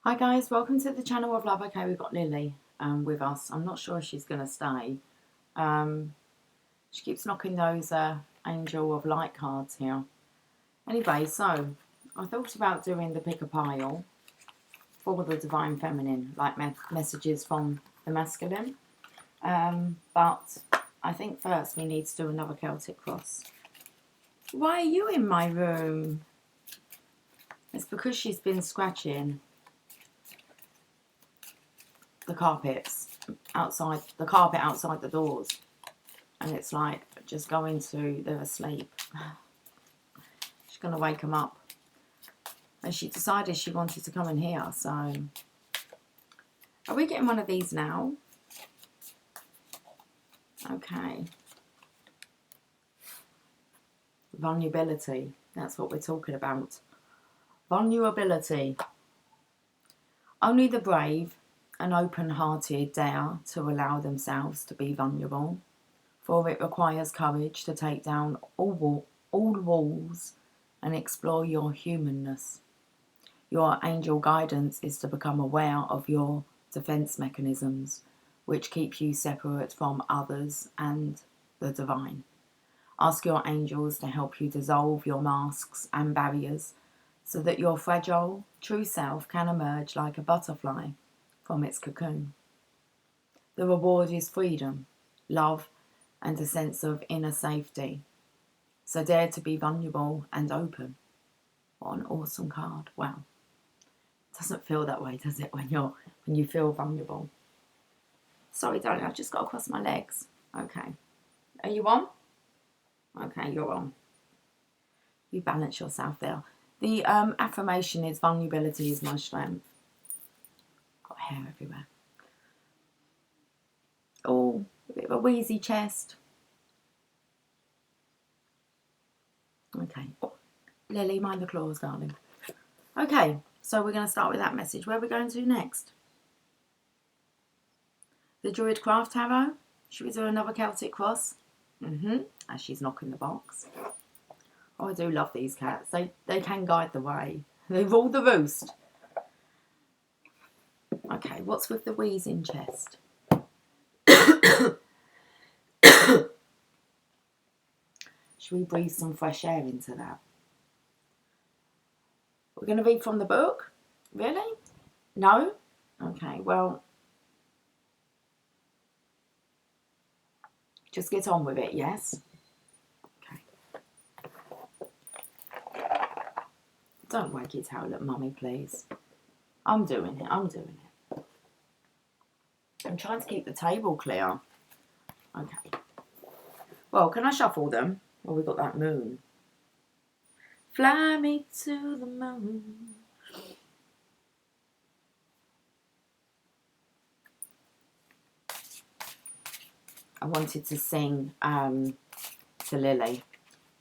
Hi guys, welcome to the channel of love. Okay, we've got Lily with us. I'm not sure if she's going to stay. She keeps knocking those Angel of Light cards here. Anyway, so I thought about doing the pick a pile for the Divine Feminine, like messages from the masculine. But I think first we need to do another Celtic cross. Why are you in my room? It's because she's been scratching the carpets outside, the carpet outside the doors, and it's like just going to, they're asleep. She's gonna wake them up, and she decided she wanted to come in here. So are we getting one of these now? Okay, vulnerability, that's what we're talking about. Vulnerability. Only the brave and open-hearted dare to allow themselves to be vulnerable, for it requires courage to take down all walls and explore your humanness. Your angel guidance is to become aware of your defense mechanisms, which keep you separate from others and the divine. Ask your angels to help you dissolve your masks and barriers so that your fragile, true self can emerge like a butterfly from its cocoon. The reward is freedom, love, and a sense of inner safety. So dare to be vulnerable and open. What an awesome card. Wow. It doesn't feel that way, does it, when you feel vulnerable? Sorry, darling, I've just got to cross my legs. Okay. Are you on? Okay, you're on. You balance yourself there. The affirmation is vulnerability is my strength. Got hair everywhere. Oh, a bit of a wheezy chest. Okay. Oh, Lily, mind the claws, darling. Okay, so we're going to start with that message. Where are we going to next? The Druid Craft Tarot. Should we do another Celtic cross? As she's knocking the box. Oh, I do love these cats. They can guide the way. They rule the roost. Okay, what's with the wheezing chest? Should we breathe some fresh air into that? We're going to read from the book? Really? No? Okay, well, just get on with it, yes? Okay. Don't wag your tail at mummy, please. I'm doing it. I'm trying to keep the table clear. Okay. Well, can I shuffle them? Well, we've got that moon. Fly me to the moon. I wanted to sing to Lily.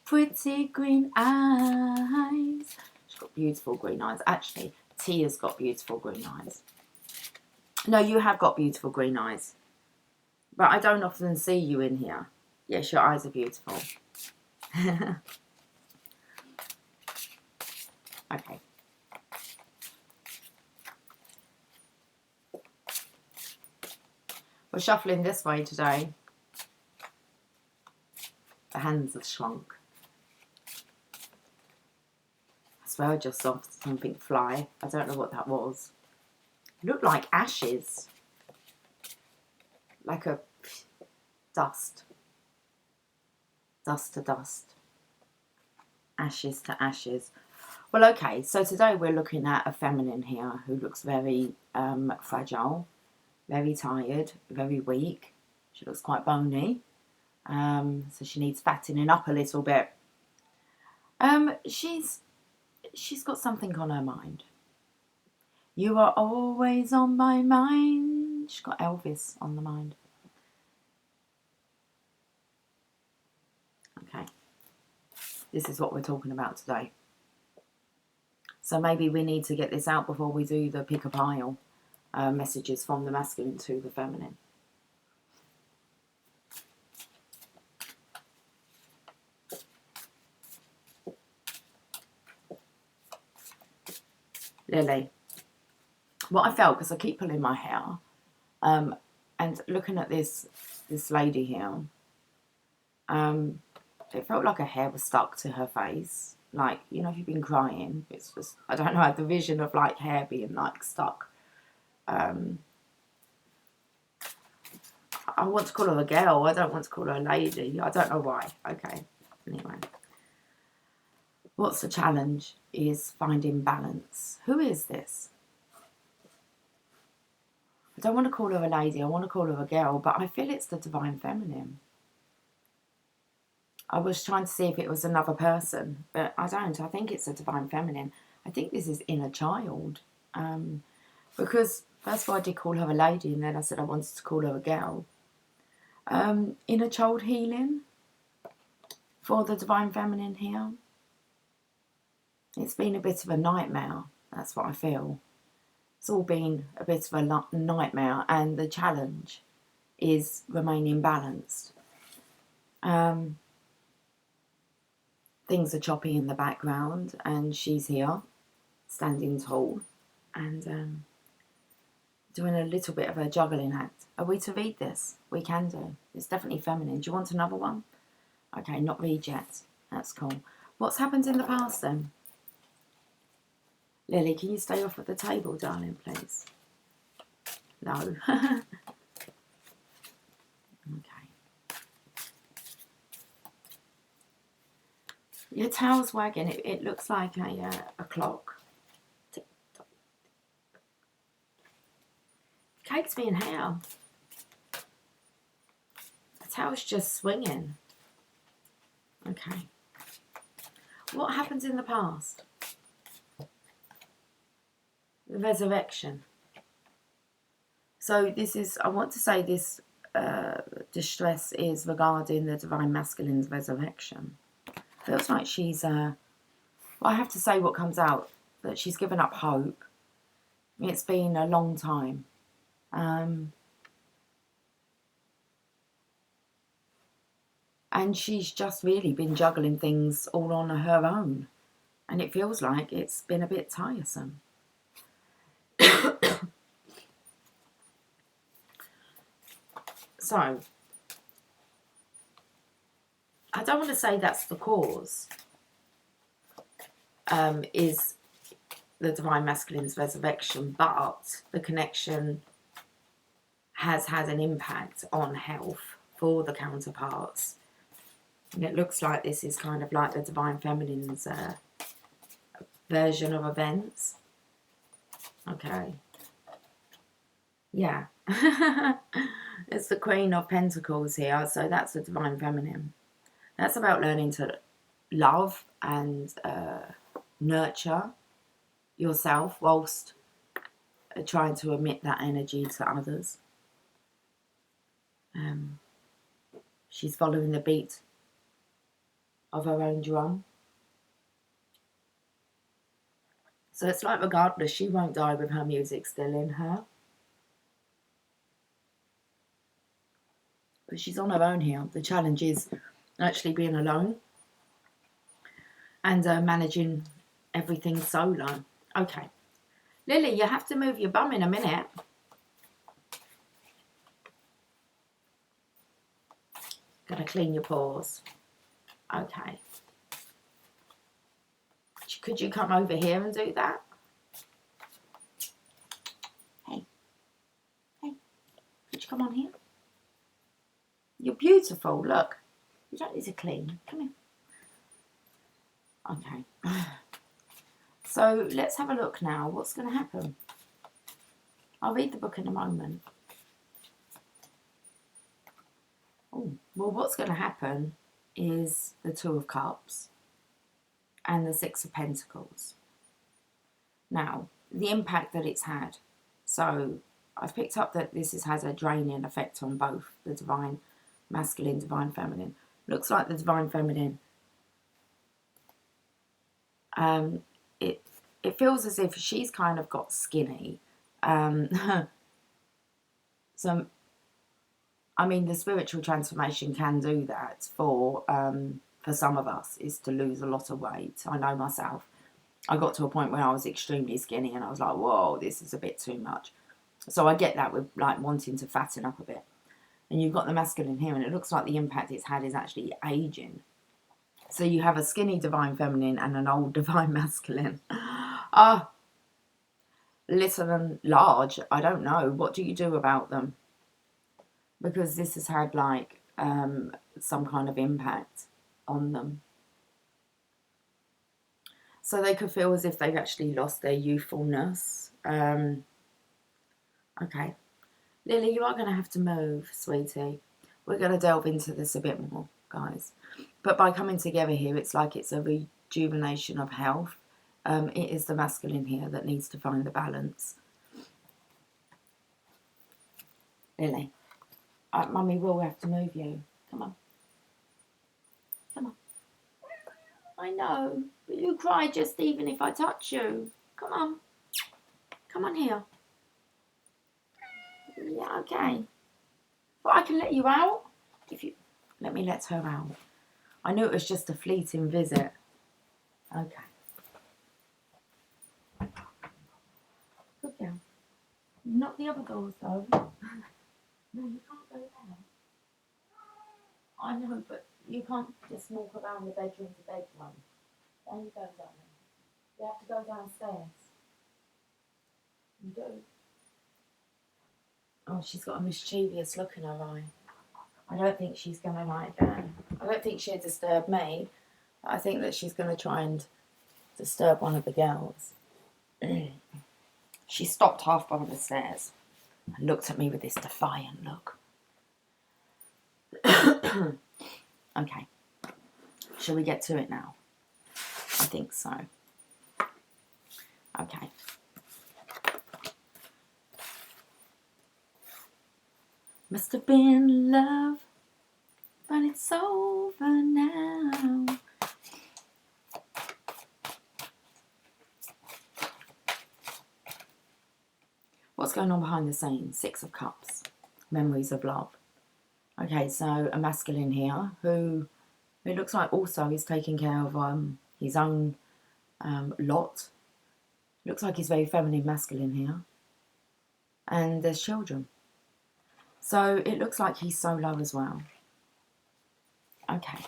Pretty green eyes. She's got beautiful green eyes. Actually, Tia's got beautiful green eyes. No, you have got beautiful green eyes. But I don't often see you in here. Yes, your eyes are beautiful. Okay. We're shuffling this way today. The hands have shrunk. I swear I just saw something fly. I don't know what that was. It looked like ashes. Like a dust. Dust to dust. Ashes to ashes. Well, okay, so today we're looking at a feminine here who looks very fragile, very tired, very weak. She looks quite bony, so she needs fattening up a little bit. She's got something on her mind. You are always on my mind. She's got Elvis on the mind. Okay, this is what we're talking about today. So maybe we need to get this out before we do the pick a pile messages from the masculine to the feminine. Lily, what I felt, because I keep pulling my hair, and looking at this lady here, it felt like her hair was stuck to her face. Like, you know, if you've been crying, it's just, I don't know, I had the vision of like hair being like stuck. I want to call her a girl. I don't want to call her a lady. I don't know why. Okay. Anyway. What's the challenge is finding balance. Who is this? I don't want to call her a lady. I want to call her a girl, but I feel it's the divine feminine. I was trying to see if it was another person, but I don't. I think it's a divine feminine. I think this is inner child. Because first of all, I did call her a lady, and then I said I wanted to call her a girl. Inner child healing for the divine feminine here. It's been a bit of a nightmare. That's what I feel. It's all been a bit of a nightmare, and the challenge is remaining balanced. Things are choppy in the background, and she's here, standing tall, and doing a little bit of a juggling act. Are we to read this? We can do. It's definitely feminine. Do you want another one? Okay, not read yet. That's cool. What's happened in the past then? Lily, can you stay off at the table, darling, please? No. Okay. Your tail's wagging. It looks like a clock. Tick tock. Cake's being hair. The tail's just swinging. Okay. What happened in the past? The resurrection. So this is, I want to say this distress is regarding the divine masculine's resurrection. Feels like she's, well, I have to say what comes out, that she's given up hope. It's been a long time. And she's just really been juggling things all on her own. And it feels like it's been a bit tiresome. So, I don't want to say that's the cause, is the divine masculine's resurrection, but the connection has had an impact on health for the counterparts. And it looks like this is kind of like the divine feminine's version of events. Okay. Yeah. It's the Queen of Pentacles here, so that's the divine feminine. That's about learning to love and nurture yourself whilst trying to emit that energy to others. She's following the beat of her own drum. So it's like regardless, she won't die with her music still in her. But she's on her own here. The challenge is actually being alone and managing everything solo. Okay. Lily, you have to move your bum in a minute. Gonna clean your pores. Okay. Could you come over here and do that? Hey. Hey. Could you come on here? You're beautiful. Look. You don't need to clean. Come here. Okay. So let's have a look now. What's going to happen? I'll read the book in a moment. Oh, well, what's going to happen is the Two of Cups and the Six of Pentacles. Now, the impact that it's had. So I've picked up that this has had a draining effect on both the divine masculine, divine feminine. Looks like the divine feminine. It feels as if she's kind of got skinny. So, I mean, the spiritual transformation can do that for some of us, is to lose a lot of weight. I know myself. I got to a point where I was extremely skinny and I was like, whoa, this is a bit too much. So I get that with like wanting to fatten up a bit. And you've got the masculine here, and it looks like the impact it's had is actually aging. So you have a skinny divine feminine and an old divine masculine. Little and large, I don't know. What do you do about them? Because this has had like some kind of impact on them. So they could feel as if they've actually lost their youthfulness. Okay. Lily, you are going to have to move, sweetie. We're going to delve into this a bit more, guys. But by coming together here, it's like it's a rejuvenation of health. It is the masculine here that needs to find the balance. Lily, Mummy will have to move you. Come on. Come on. I know, but you cry just even if I touch you. Come on. Come on here. Yeah, okay. But I can let you out. If you let me let her out. I knew it was just a fleeting visit. Okay. Good girl. Not the other doors though. No, you can't go there. I know, but you can't just walk around the bedroom to bedroom. There you go, darling. You have to go downstairs. You do. Oh, she's got a mischievous look in her eye. I don't think she's going to like that. I don't think she'll disturb me. I think that she's going to try and disturb one of the girls. She stopped halfway on the stairs and looked at me with this defiant look. Okay. Shall we get to it now? I think so. Okay. Must have been love, but it's over now. What's going on behind the scenes? Six of Cups. Memories of love. Okay, so a masculine here who it looks like also is taking care of his own lot. Looks like he's very feminine masculine here. And there's children. So it looks like he's solo as well. Okay.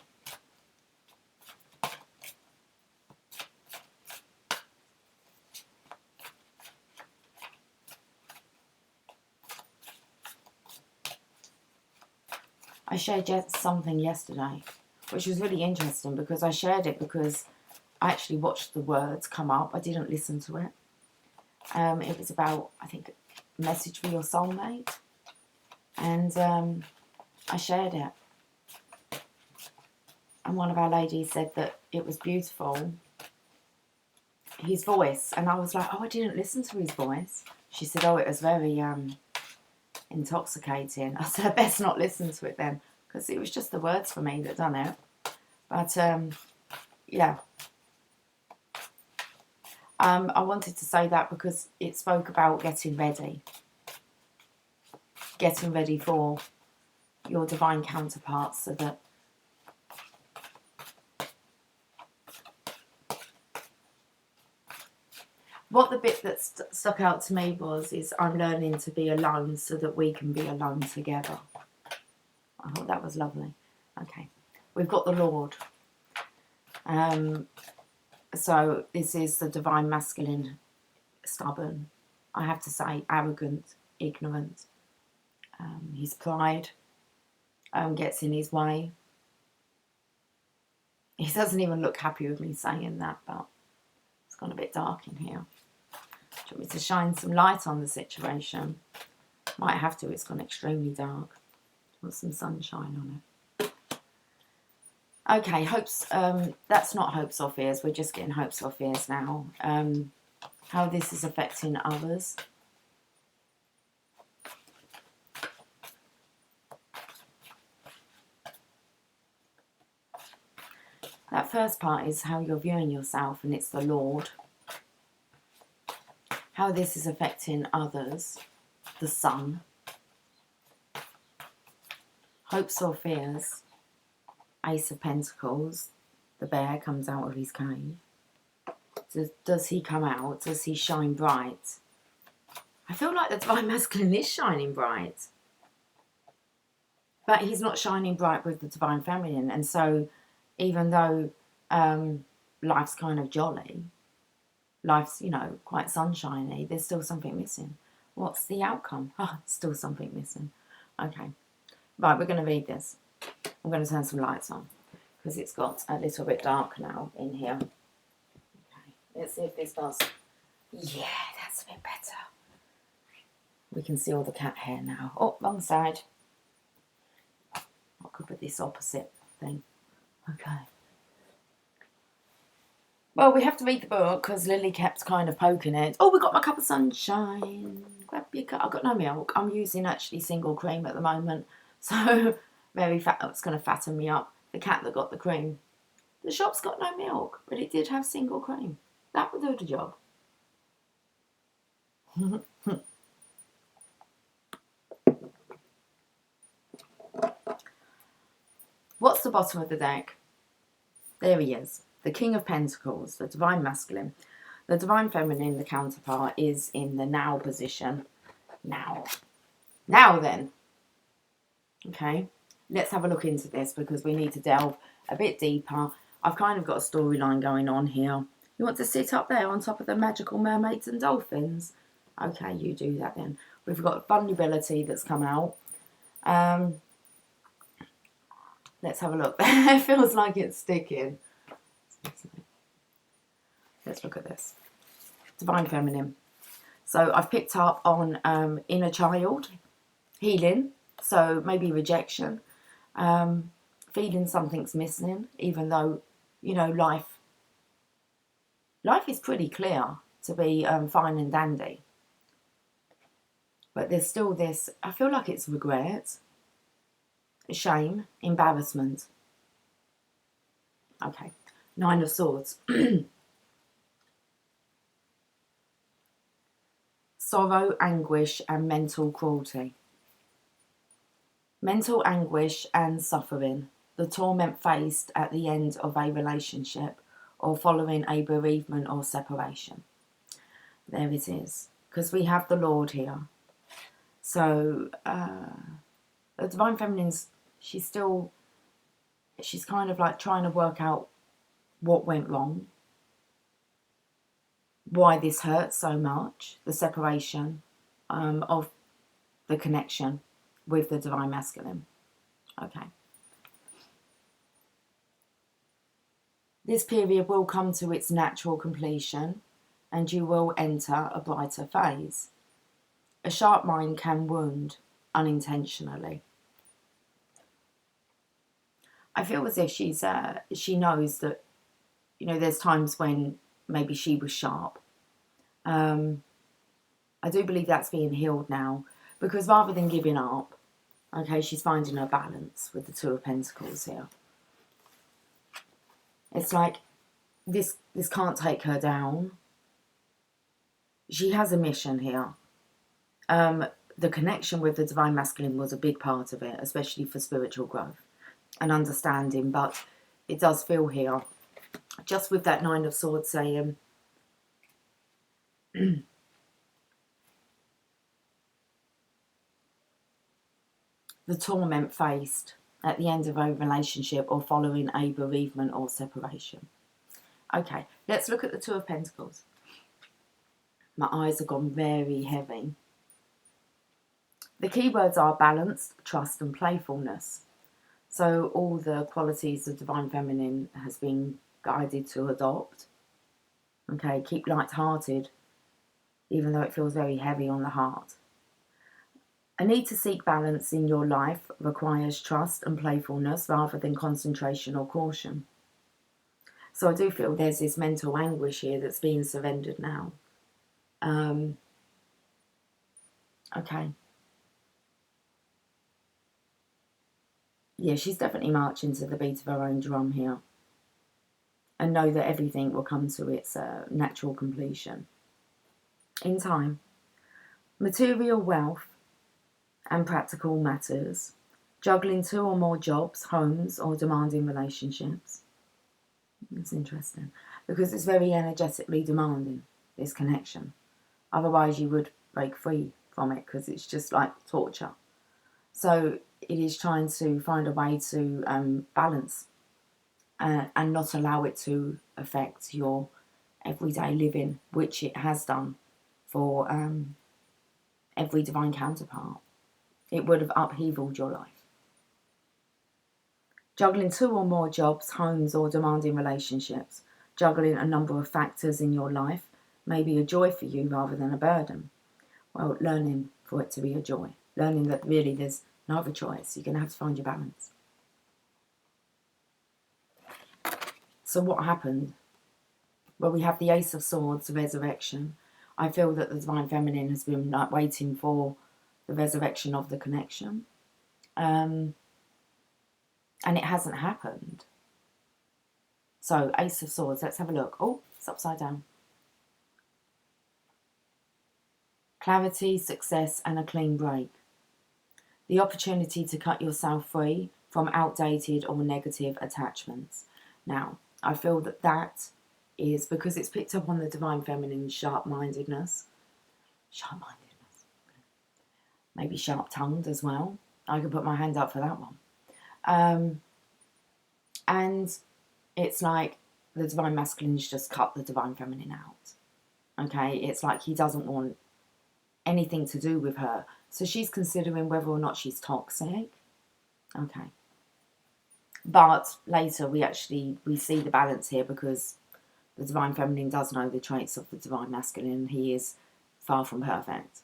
I shared something yesterday, which was really interesting because I shared it because I actually watched the words come up. I didn't listen to it. It was about, I think, a message for your soulmate. And I shared it. And one of our ladies said that it was beautiful. His voice. And I was like, oh, I didn't listen to his voice. She said, oh, it was very intoxicating. I said, I best not listen to it then. Because it was just the words for me that done it. But, yeah. I wanted to say that because it spoke about getting ready. Getting ready for your divine counterparts so that what the bit that stuck out to me is I'm learning to be alone so that we can be alone together. I thought that was lovely. Okay, we've got the Lord. So this is the divine masculine, stubborn, I have to say, arrogant, ignorant. His pride gets in his way. He doesn't even look happy with me saying that, but it's gone a bit dark in here. Do you want me to shine some light on the situation? Might have to, it's gone extremely dark. Want some sunshine on it. Okay, hopes, that's not hopes or fears, we're just getting hopes or fears now. How this is affecting others. That first part is how you're viewing yourself, and it's the Lord. How this is affecting others, the Sun. Hopes or fears, Ace of Pentacles, the bear comes out of his cave. Does he come out? Does he shine bright? I feel like the Divine Masculine is shining bright. But he's not shining bright with the Divine Feminine. And so even though life's kind of jolly, life's, you know, quite sunshiny, there's still something missing. What's the outcome? Oh, still something missing. Okay. Right, we're going to read this. I'm going to turn some lights on because it's got a little bit dark now in here. Okay. Let's see if this does. Yeah, that's a bit better. We can see all the cat hair now. Oh, wrong side. I could put this opposite thing. Okay. Well, we have to read the book because Lily kept kind of poking it. Oh, we got my cup of sunshine. Grab your cup. I've got no milk. I'm using actually single cream at the moment. So, very fat. It's going to fatten me up. The cat that got the cream. The shop's got no milk, but it did have single cream. That would do the job. What's the bottom of the deck? There he is. The King of Pentacles, the Divine Masculine. The Divine Feminine, the counterpart, is in the now position. Now. Now then. Okay. Let's have a look into this because we need to delve a bit deeper. I've kind of got a storyline going on here. You want to sit up there on top of the magical mermaids and dolphins? Okay, you do that then. We've got vulnerability that's come out. Let's have a look. It feels like it's sticking. Let's look at this. Divine Feminine. So I've picked up on inner child, healing, so maybe rejection, feeling something's missing, even though, you know, life is pretty clear to be fine and dandy. But there's still this, I feel like it's regret, shame, embarrassment. Okay, Nine of Swords. Sorrow, anguish, and mental cruelty. Mental anguish and suffering. The torment faced at the end of a relationship or following a bereavement or separation. There it is. Because we have the Lord here. So, the Divine Feminine's, she's kind of like trying to work out what went wrong, why this hurts so much, the separation of the connection with the Divine Masculine. Okay. This period will come to its natural completion and you will enter a brighter phase. A sharp mind can wound unintentionally. I feel as if she knows that, you know, there's times when maybe she was sharp. I do believe that's being healed now because rather than giving up, okay, she's finding her balance with the Two of Pentacles here. It's like this can't take her down. She has a mission here. The connection with the Divine Masculine was a big part of it, especially for spiritual growth and understanding. But it does feel here, just with that Nine of Swords saying, the torment faced at the end of a relationship or following a bereavement or separation. Okay, let's look at the Two of Pentacles. My eyes have gone very heavy. The key words are balance, trust and playfulness. So all the qualities of Divine Feminine has been guided to adopt. Okay, keep light-hearted, even though it feels very heavy on the heart. A need to seek balance in your life requires trust and playfulness rather than concentration or caution. So I do feel there's this mental anguish here that's being surrendered now. Okay. Yeah, she's definitely marching to the beat of her own drum here. And know that everything will come to its natural completion. In time. Material wealth and practical matters. Juggling 2 or more jobs, homes, or demanding relationships. It's interesting. because it's very energetically demanding, this connection. Otherwise you would break free from it, because it's just like torture. So it is trying to find a way to balance and not allow it to affect your everyday living, which it has done for every divine counterpart. It would have upheavaled your life. Juggling 2 or more jobs, homes, or demanding relationships, juggling a number of factors in your life may be a joy for you rather than a burden. Well, learning for it to be a joy. Learning that really there's no other choice. You're going to have to find your balance. So what happened? Well, we have the Ace of Swords, the resurrection. I feel that the Divine Feminine has been like waiting for the resurrection of the connection. And it hasn't happened. So, Ace of Swords, let's have a look. Oh, it's upside down. Clarity, success, and a clean break. The opportunity to cut yourself free from outdated or negative attachments. Now, I feel that that is because it's picked up on the Divine Feminine sharp-mindedness. Sharp-mindedness. Maybe sharp-tongued as well. I could put my hand up for that one. And it's like the Divine Masculine's just cut the Divine Feminine out. Okay, it's like he doesn't want anything to do with her. So she's considering whether or not she's toxic. Okay. But later we see the balance here, because the Divine Feminine does know the traits of the Divine Masculine, and he is far from perfect.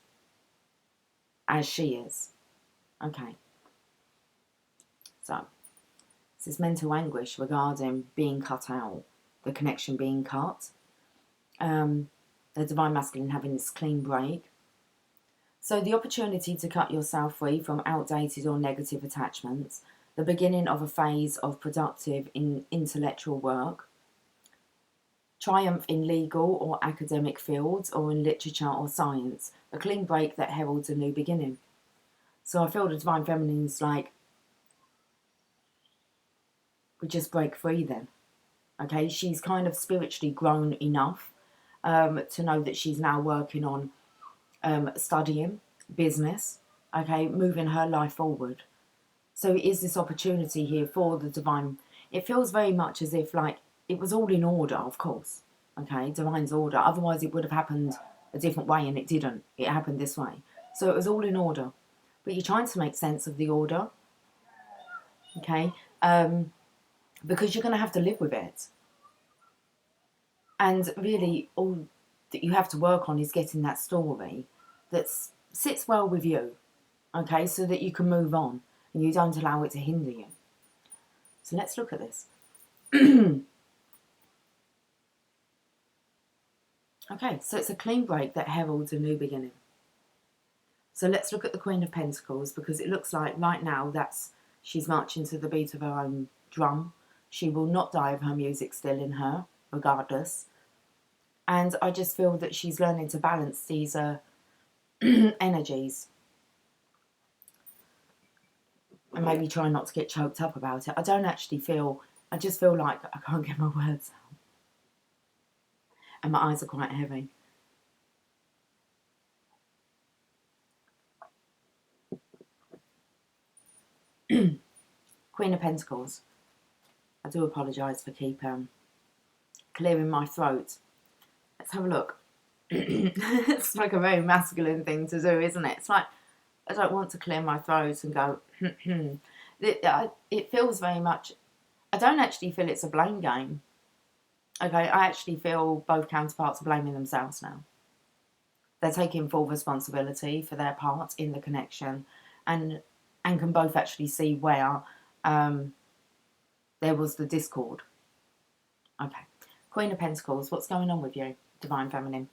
As she is. Okay. So, this is mental anguish regarding being cut out, the connection being cut, the Divine Masculine having this clean break. So the opportunity to cut yourself free from outdated or negative attachments, the beginning of a phase of productive intellectual work, triumph in legal or academic fields or in literature or science, a clean break that heralds a new beginning. So I feel the Divine Feminine's like, we just break free then. Okay, she's kind of spiritually grown enough to know that she's now working on studying, business, okay, moving her life forward. So it is this opportunity here for the Divine. It feels very much as if like it was all in order, of course, okay, Divine's order. Otherwise it would have happened a different way, and it didn't. It happened this way. So it was all in order. But you're trying to make sense of the order, okay, because you're going to have to live with it. And really all that you have to work on is getting that story that sits well with you, okay, so that you can move on and you don't allow it to hinder you. So let's look at this. Okay, so it's a clean break that heralds a new beginning. So let's look at the Queen of Pentacles, because it looks like right now she's marching to the beat of her own drum. She will not die of her music still in her, regardless. And I just feel that she's learning to balance these energies. And maybe try not to get choked up about it. I just feel like I can't get my words out. And my eyes are quite heavy. Queen of Pentacles. I do apologise for keep clearing my throat. Let's have a look. It's like a very masculine thing to do, isn't it? It's like, I don't want to clear my throat and go, It feels very much, I don't actually feel it's a blame game. Okay, I actually feel both counterparts are blaming themselves now. They're taking full responsibility for their part in the connection, and can both actually see where there was the discord. Okay, Queen of Pentacles, what's going on with you, Divine Feminine?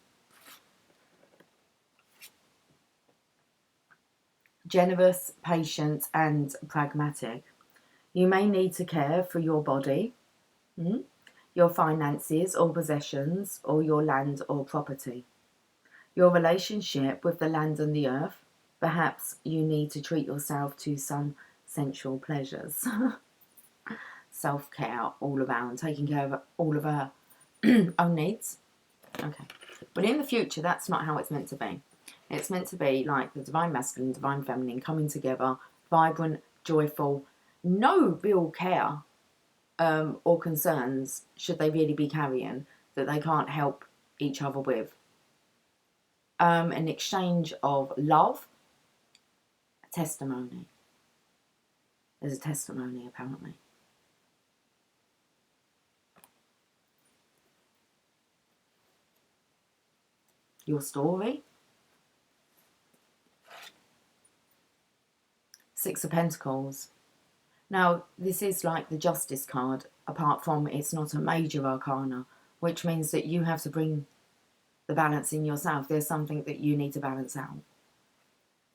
Generous, patient, and pragmatic. You may need to care for your body, your finances or possessions, or your land or property. Your relationship with the land and the earth. Perhaps you need to treat yourself to some sensual pleasures. Self-care all around, taking care of all of her own needs. Okay. But in the future, that's not how it's meant to be. It's meant to be like the divine masculine, divine feminine coming together, vibrant, joyful, no real care or concerns, should they really be carrying, that they can't help each other with. An exchange of love, a testimony. There's a testimony, apparently. Your story. Six of Pentacles. Now, this is like the Justice card, apart from it's not a major arcana, which means that you have to bring the balance in yourself. There's something that you need to balance out.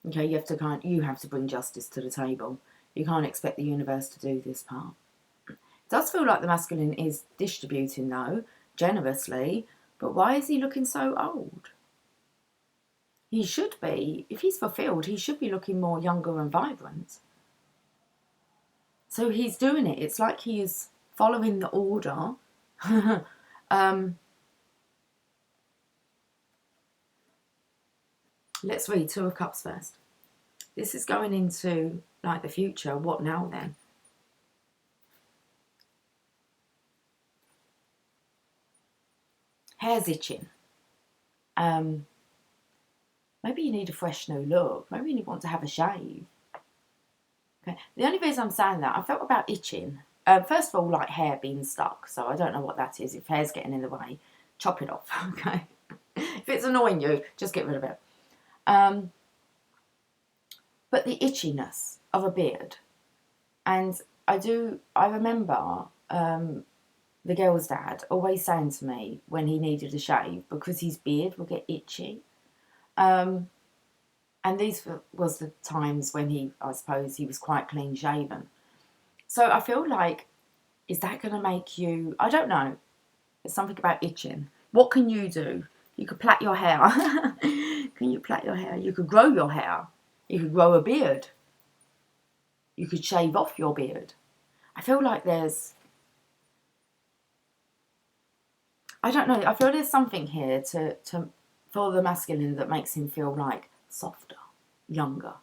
Okay, you have to bring justice to the table. You can't expect the universe to do this part. It does feel like the masculine is distributing, though, generously, but why is he looking so old? He should be, if he's fulfilled, he should be looking more younger and vibrant. So he's doing it. It's like he is following the order. Let's read Two of Cups first. This is going into like the future. What now then? Hair's itching. Maybe you need a fresh new look. Maybe you want to have a shave. Okay. The only reason I'm saying that, I felt about itching. First of all, like hair being stuck. So I don't know what that is. If hair's getting in the way, chop it off. Okay. If it's annoying you, just get rid of it. But the itchiness of a beard. And I remember the girl's dad always saying to me when he needed a shave, because his beard would get itchy. And these was the times when I suppose he was quite clean shaven. So I feel like, is that going to make you, I don't know. There's something about itching. What can you do? You could plait your hair. Can you plait your hair? You could grow your hair. You could grow a beard. You could shave off your beard. I feel like there's, I don't know, I feel there's something here for the masculine that makes him feel like softer, younger.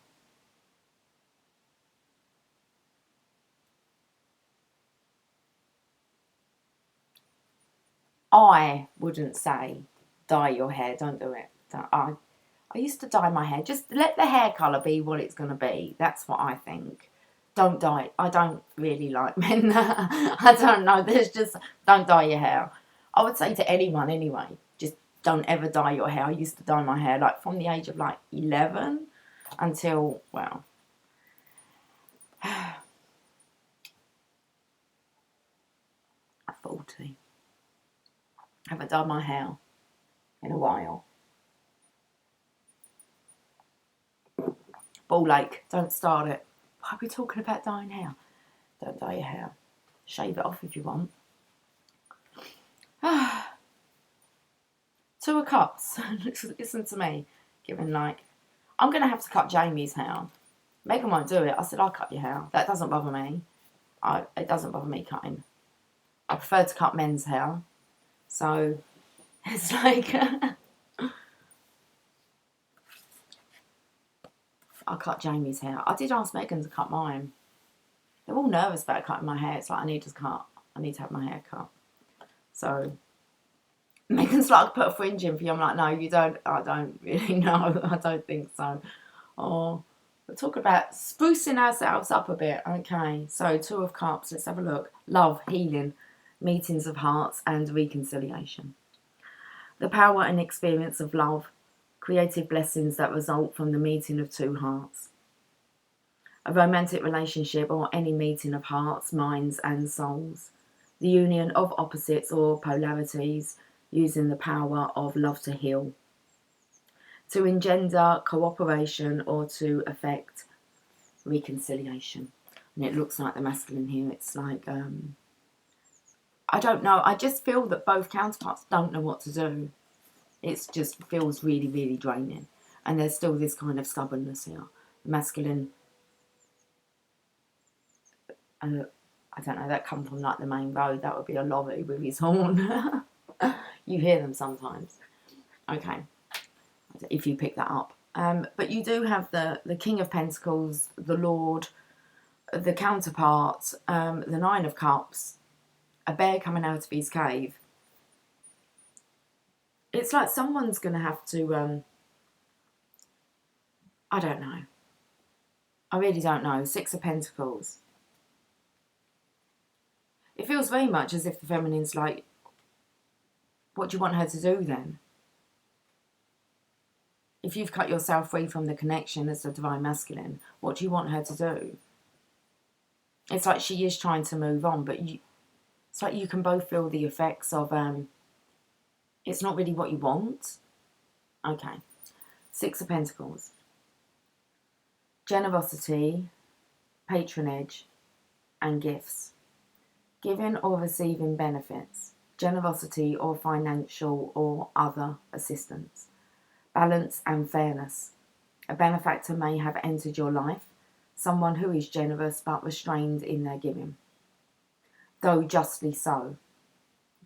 I wouldn't say dye your hair, don't do it. I used to dye my hair. Just let the hair colour be what it's going to be. That's what I think. Don't dye it. I don't really like men. I don't know. Don't dye your hair. I would say to anyone anyway, just don't ever dye your hair. I used to dye my hair like from the age of like 11 until, well, 40. I haven't dyed my hair in a while. Ball ache, don't start it. Why are we talking about dyeing hair? Don't dye your hair. Shave it off if you want. Two of Cups. Listen to me. Giving like, I'm going to have to cut Jamie's hair. Megan won't do it. I said, I'll cut your hair. That doesn't bother me. It doesn't bother me cutting. I prefer to cut men's hair. So, it's like... I cut Jamie's hair. I did ask Megan to cut mine. They're all nervous about cutting my hair. It's like, I need to have my hair cut. So, Megan's like, put a fringe in for you. I'm like, no, you don't. I don't really know. I don't think so. Oh, we're talking about sprucing ourselves up a bit. Okay, so Two of Cups. Let's have a look. Love, healing, meetings of hearts, and reconciliation. The power and experience of love. Creative blessings that result from the meeting of two hearts. A romantic relationship or any meeting of hearts, minds and souls. The union of opposites or polarities using the power of love to heal. To engender cooperation or to effect reconciliation. And it looks like the masculine here. It's like, I don't know. I just feel that both counterparts don't know what to do. It just feels really, really draining. And there's still this kind of stubbornness here. The masculine, I don't know, that come from like the main road. That would be a lorry with his horn. You hear them sometimes. Okay, if you pick that up. But you do have the King of Pentacles, the Lord, the counterpart, the Nine of Cups, a bear coming out of his cave. It's like someone's going to have to, I don't know. I really don't know. Six of Pentacles. It feels very much as if the feminine's like, what do you want her to do then? If you've cut yourself free from the connection as the Divine Masculine, what do you want her to do? It's like she is trying to move on, but it's like you can both feel the effects of, it's not really what you want. Okay. Six of Pentacles. Generosity, patronage, and gifts. Giving or receiving benefits. Generosity or financial or other assistance. Balance and fairness. A benefactor may have entered your life. Someone who is generous but restrained in their giving. Though justly so.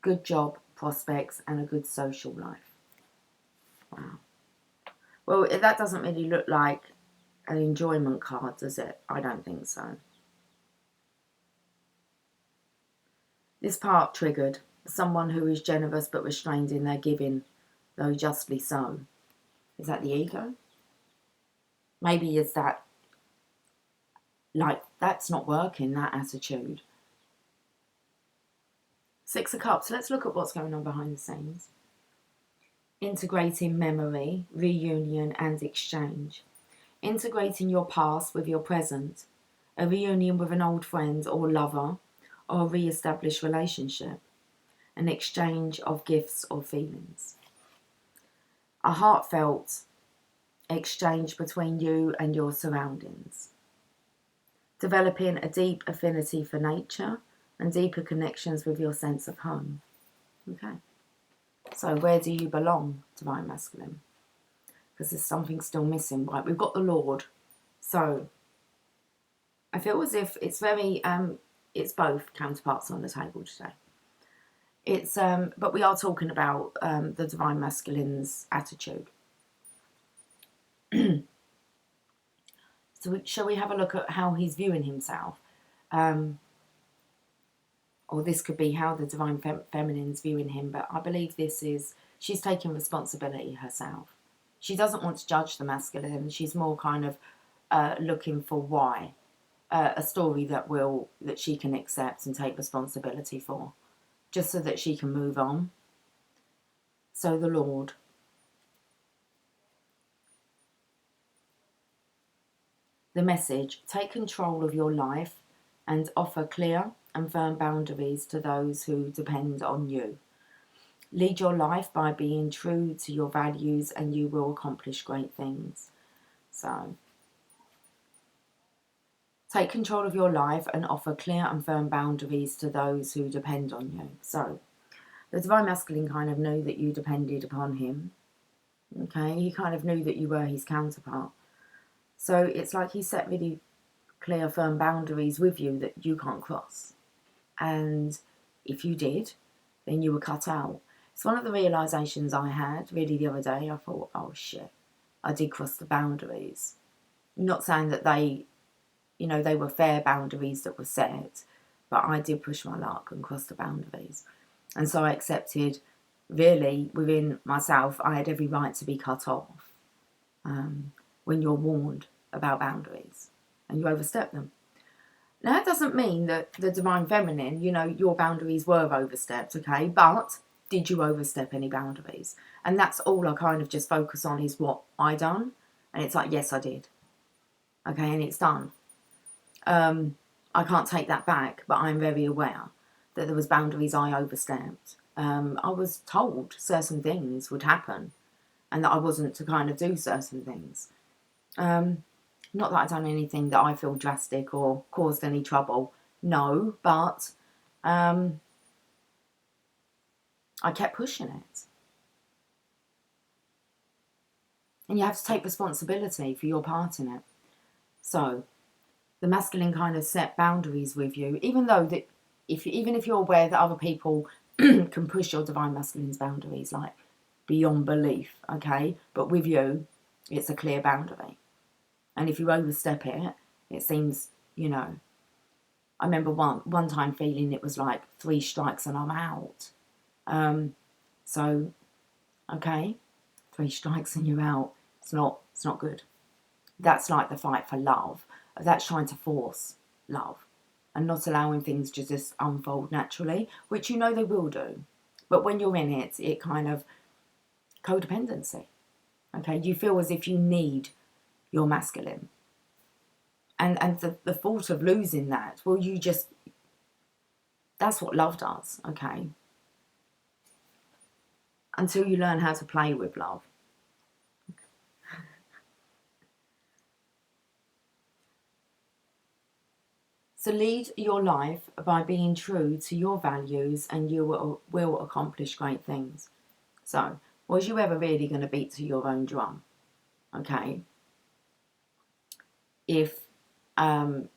Good job, prospects, and a good social life. Wow. Well, that doesn't really look like an enjoyment card, does it? I don't think so. This part triggered. Someone who is generous but restrained in their giving, though justly so. Is that the ego? Maybe is that, like, that's not working, that attitude. Six of Cups. Let's look at what's going on behind the scenes. Integrating memory, reunion and exchange. Integrating your past with your present. A reunion with an old friend or lover or a re-established relationship. An exchange of gifts or feelings. A heartfelt exchange between you and your surroundings. Developing a deep affinity for nature and deeper connections with your sense of home. Okay. So where do you belong, Divine Masculine? Because there's something still missing, right? We've got the Lord. So I feel as if it's very, it's both counterparts on the table today. It's, but we are talking about the Divine Masculine's attitude. So shall we have a look at how he's viewing himself? Or this could be how the Divine Feminine's viewing him, but I believe this is, she's taking responsibility herself. She doesn't want to judge the masculine. She's more kind of looking for why. A story that she can accept and take responsibility for, just so that she can move on. So the Lord. The message: take control of your life and offer clear and firm boundaries to those who depend on you. Lead your life by being true to your values and you will accomplish great things. So, take control of your life and offer clear and firm boundaries to those who depend on you. So, the Divine Masculine kind of knew that you depended upon him. Okay, he kind of knew that you were his counterpart. So, it's like he set really clear, firm boundaries with you that you can't cross. And if you did, then you were cut out. It's one of the realisations I had really the other day. I thought, oh shit, I did cross the boundaries. I'm not saying that they were fair boundaries that were set, but I did push my luck and cross the boundaries. And so I accepted, really, within myself, I had every right to be cut off when you're warned about boundaries and you overstep them. Now, that doesn't mean that the Divine Feminine, your boundaries were overstepped, okay? But did you overstep any boundaries? And that's all I kind of just focus on is what I done. And it's like, yes, I did. Okay, and it's done. I can't take that back, but I'm very aware that there was boundaries I overstepped. I was told certain things would happen and that I wasn't to kind of do certain things. Not that I've done anything that I feel drastic or caused any trouble. No, but I kept pushing it. And you have to take responsibility for your part in it. So the masculine kind of set boundaries with you, even though that even if you're aware that other people can push your divine masculine's boundaries like beyond belief, okay? But with you, it's a clear boundary. And if you overstep it, it seems, you know, I remember one time feeling it was like 3 strikes and I'm out. So, okay, 3 strikes and you're out. It's not good. That's like the fight for love. That's trying to force love and not allowing things to just unfold naturally, which you know they will do. But when you're in it, it kind of codependency. Okay, you feel as if you need your masculine. And the thought of losing that, well, that's what love does, okay? Until you learn how to play with love. So lead your life by being true to your values and you will accomplish great things. So, was you ever really going to beat to your own drum? Okay. If your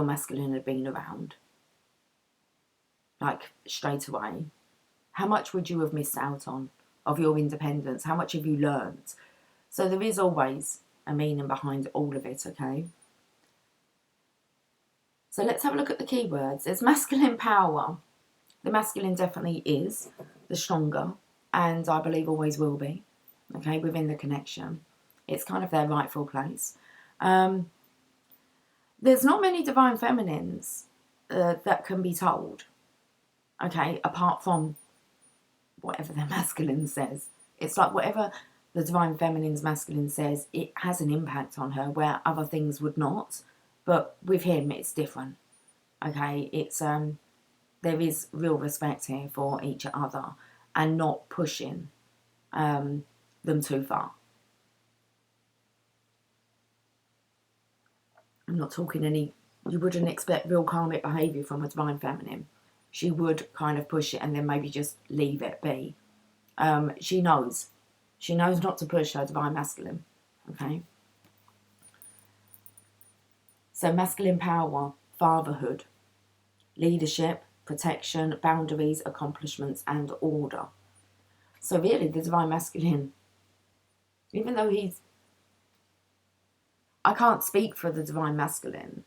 masculine had been around, like straight away, how much would you have missed out on of your independence? How much have you learned? So there is always a meaning behind all of it, okay? So let's have a look at the keywords. There's masculine power. The masculine definitely is the stronger, and I believe always will be, okay, within the connection. It's kind of their rightful place. There's not many divine feminines that can be told, okay, apart from whatever their masculine says. It's like whatever the divine feminine's masculine says, it has an impact on her where other things would not. But with him, it's different. Okay, it's there is real respect here for each other and not pushing them too far. I'm not talking you wouldn't expect real karmic behaviour from a divine feminine. She would kind of push it and then maybe just leave it be. She knows not to push her divine masculine, okay? So masculine power, fatherhood, leadership, protection, boundaries, accomplishments, and order. So really, the divine masculine, even though I can't speak for the divine masculine,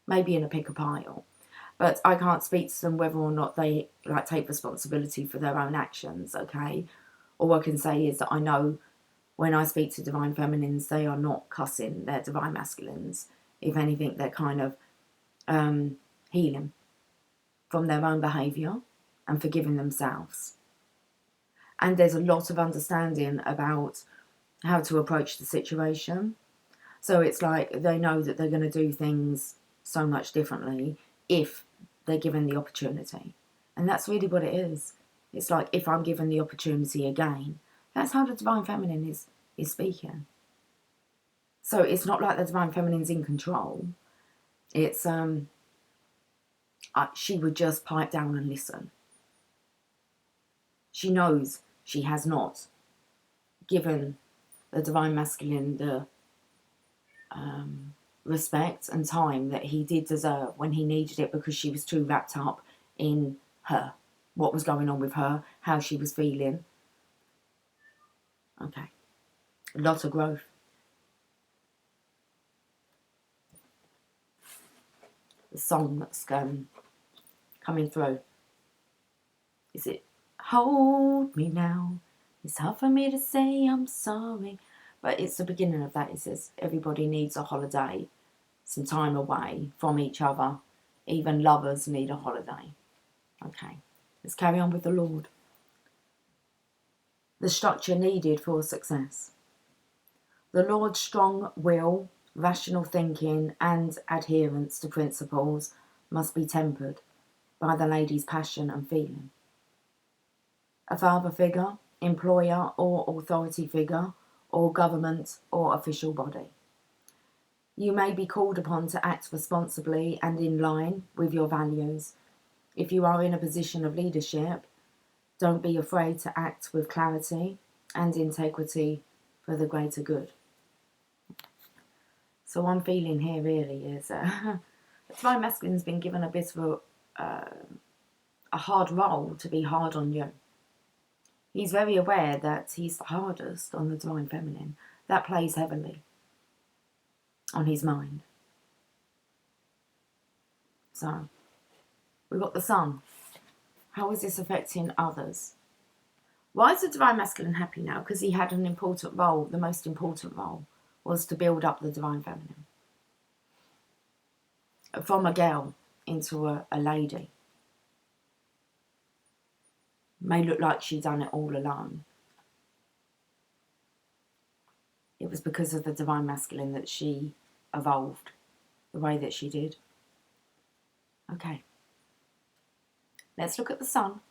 maybe in a pick a pile, but I can't speak to them whether or not they like take responsibility for their own actions, okay? All I can say is that I know when I speak to divine feminines, they are not cussing their divine masculines. If anything, they're kind of healing from their own behaviour and forgiving themselves. And there's a lot of understanding about how to approach the situation. So it's like they know that they're going to do things so much differently if they're given the opportunity. And that's really what it is. It's like if I'm given the opportunity again, that's how the divine feminine is speaking. So it's not like the divine feminine's in control. It's she would just pipe down and listen. She knows she has not given the divine masculine the respect and time that he did deserve when he needed it, because she was too wrapped up in her, what was going on with her, how she was feeling. Okay, a lot of growth. The song that's coming through, is it Hold Me Now? It's hard for me to say I'm sorry, but it's the beginning of that. It says everybody needs a holiday, some time away from each other. Even lovers need a holiday. Okay, let's carry on with the Lord. The structure needed for success. The Lord's strong will, rational thinking, and adherence to principles must be tempered by the lady's passion and feeling. A father figure, employer or authority figure, or government or official body. You may be called upon to act responsibly and in line with your values. If you are in a position of leadership, don't be afraid to act with clarity and integrity for the greater good. So what I'm feeling here really is the divine masculine's been given a bit of a hard role to be hard on you. He's very aware that he's the hardest on the Divine Feminine. That plays heavily on his mind. So, we've got the Sun. How is this affecting others? Why is the Divine Masculine happy now? Because he had an important role. The most important role was to build up the Divine Feminine. From a girl into a lady. May look like she done it all alone. It was because of the Divine Masculine that she evolved the way that she did. Okay. Let's look at the Sun.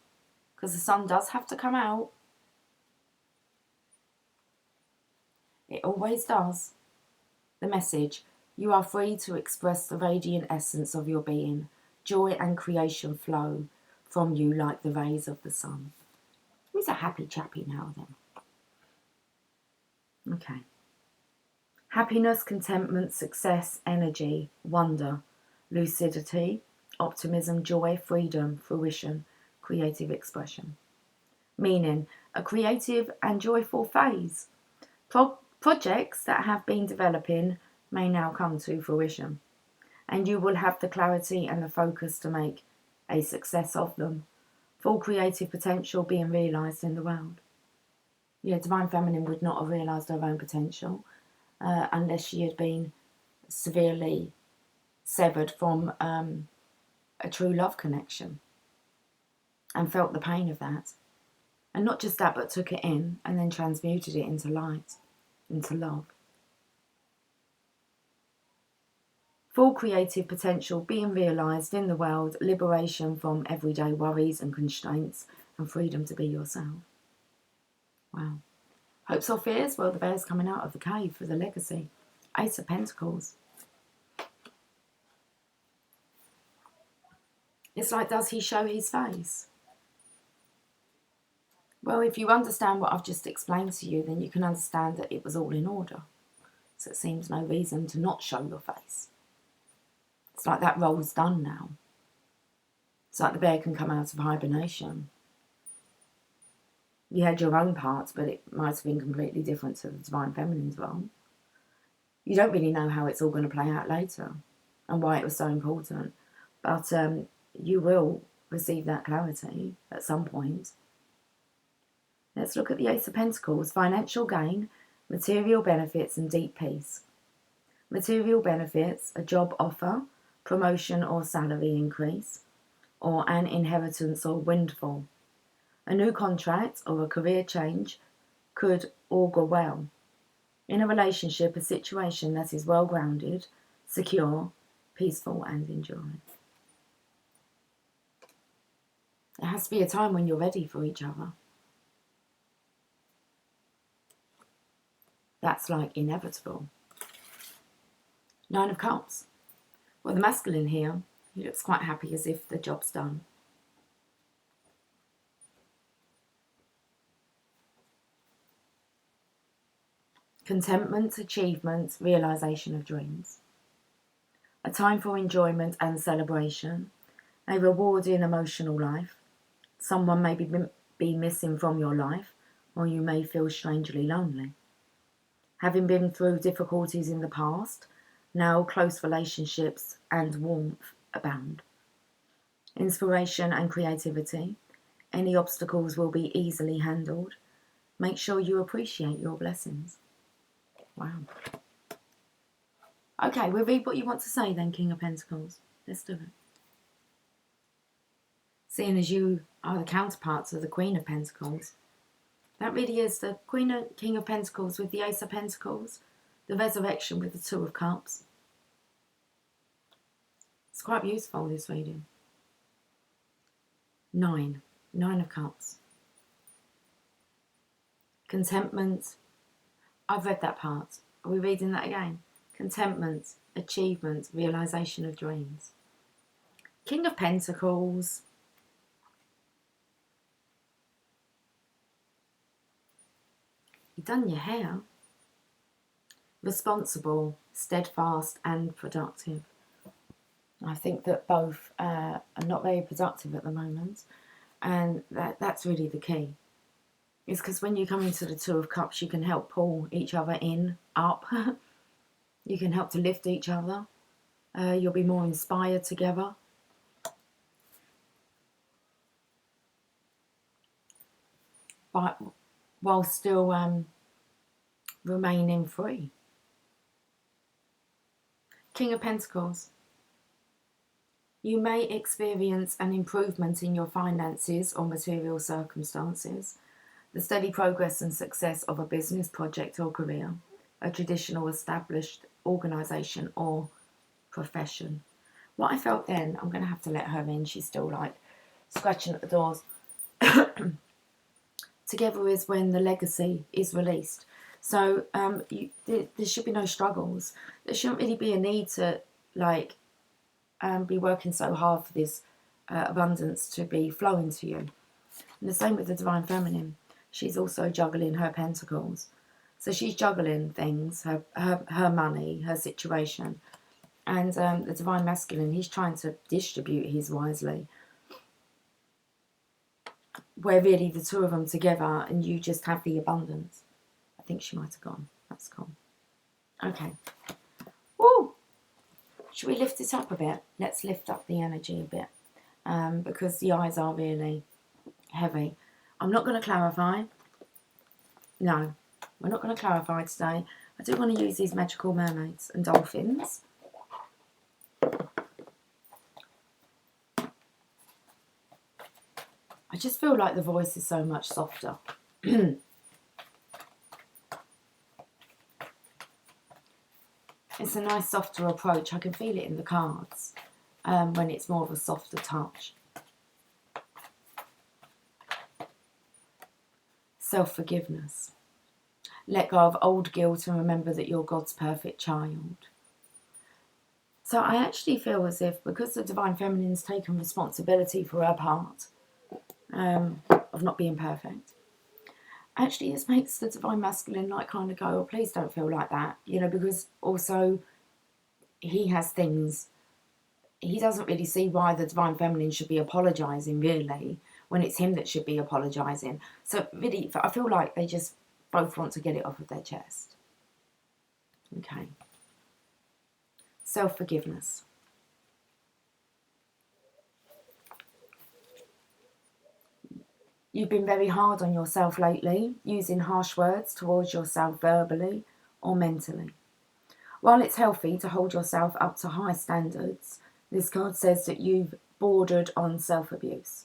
Because the Sun does have to come out. It always does. The message: you are free to express the radiant essence of your being. Joy and creation flow from you like the rays of the sun. Who's a happy chappy now then? Okay. Happiness, contentment, success, energy, wonder, lucidity, optimism, joy, freedom, fruition, creative expression. Meaning, a creative and joyful phase. Projects that have been developing may now come to fruition, and you will have the clarity and the focus to make a success of them. Full creative potential being realised in the world. Yeah, Divine Feminine would not have realised her own potential unless she had been severely severed from a true love connection and felt the pain of that. And not just that, but took it in and then transmuted it into light, into love. Full creative potential being realised in the world, liberation from everyday worries and constraints, and freedom to be yourself. Wow. Hopes or fears? Well, the bear's coming out of the cave for the legacy. Ace of Pentacles. It's like, does he show his face? Well, if you understand what I've just explained to you, then you can understand that it was all in order. So it seems no reason to not show your face. It's like that role's done now. It's like the bear can come out of hibernation. You had your own parts, but it might have been completely different to the Divine Feminine's role. You don't really know how it's all going to play out later and why it was so important. But you will receive that clarity at some point. Let's look at the Ace of Pentacles. Financial gain, material benefits and deep peace. Material benefits, a job offer, promotion or salary increase, or an inheritance or windfall. A new contract or a career change could augur well. In a relationship, a situation that is well grounded, secure, peaceful and enduring. It has to be a time when you're ready for each other. That's like inevitable. Nine of Cups. Well, the masculine here, he looks quite happy as if the job's done. Contentment, achievement, realisation of dreams. A time for enjoyment and celebration. A rewarding emotional life. Someone may be missing from your life, or you may feel strangely lonely. Having been through difficulties in the past, now close relationships and warmth abound. Inspiration and creativity. Any obstacles will be easily handled. Make sure you appreciate your blessings. Wow. Okay, we'll read what you want to say then, King of Pentacles. Let's do it. Seeing as you are the counterparts of the Queen of Pentacles, that really is the King of Pentacles with the Ace of Pentacles, the Resurrection with the Two of Cups. It's quite beautiful, this reading. Nine of Cups. Contentment. I've read that part. Are we reading that again? Contentment, achievement, realisation of dreams. King of Pentacles. You've done your hair. Responsible, steadfast and productive. I think that both are not very productive at the moment, and that's really the key. It's because when you come into the Two of Cups, you can help pull each other up. You can help to lift each other. You'll be more inspired together. But while still remaining free. King of Pentacles. You may experience an improvement in your finances or material circumstances, the steady progress and success of a business project or career, a traditional established organisation or profession. What I felt then, I'm going to have to let her in, she's still like scratching at the doors. Together is when the legacy is released. So there should be no struggles. There shouldn't really be a need to like be working so hard for this abundance to be flowing to you. And the same with the Divine Feminine. She's also juggling her pentacles. So she's juggling things, her money, her situation. And the Divine Masculine, he's trying to distribute his wisely. Where really the two of them together and you just have the abundance. I think she might have gone. That's cool. Okay. Woo! Should we lift it up a bit? Let's lift up the energy a bit. Because the eyes are really heavy. I'm not going to clarify. No, we're not going to clarify today. I do want to use these magical mermaids and dolphins. I just feel like the voice is so much softer. It's a nice softer approach. I can feel it in the cards when it's more of a softer touch. Self-forgiveness. Let go of old guilt and remember that you're God's perfect child. So I actually feel as if, because the Divine Feminine's taken responsibility for her part of not being perfect, actually this makes the Divine Masculine like kind of go, oh, please don't feel like that, you know, because also he has things, he doesn't really see why the Divine Feminine should be apologising really, when it's him that should be apologising. So really, I feel like they just both want to get it off of their chest. Okay. Self-forgiveness. You've been very hard on yourself lately, using harsh words towards yourself verbally or mentally. While it's healthy to hold yourself up to high standards, this card says that you've bordered on self-abuse.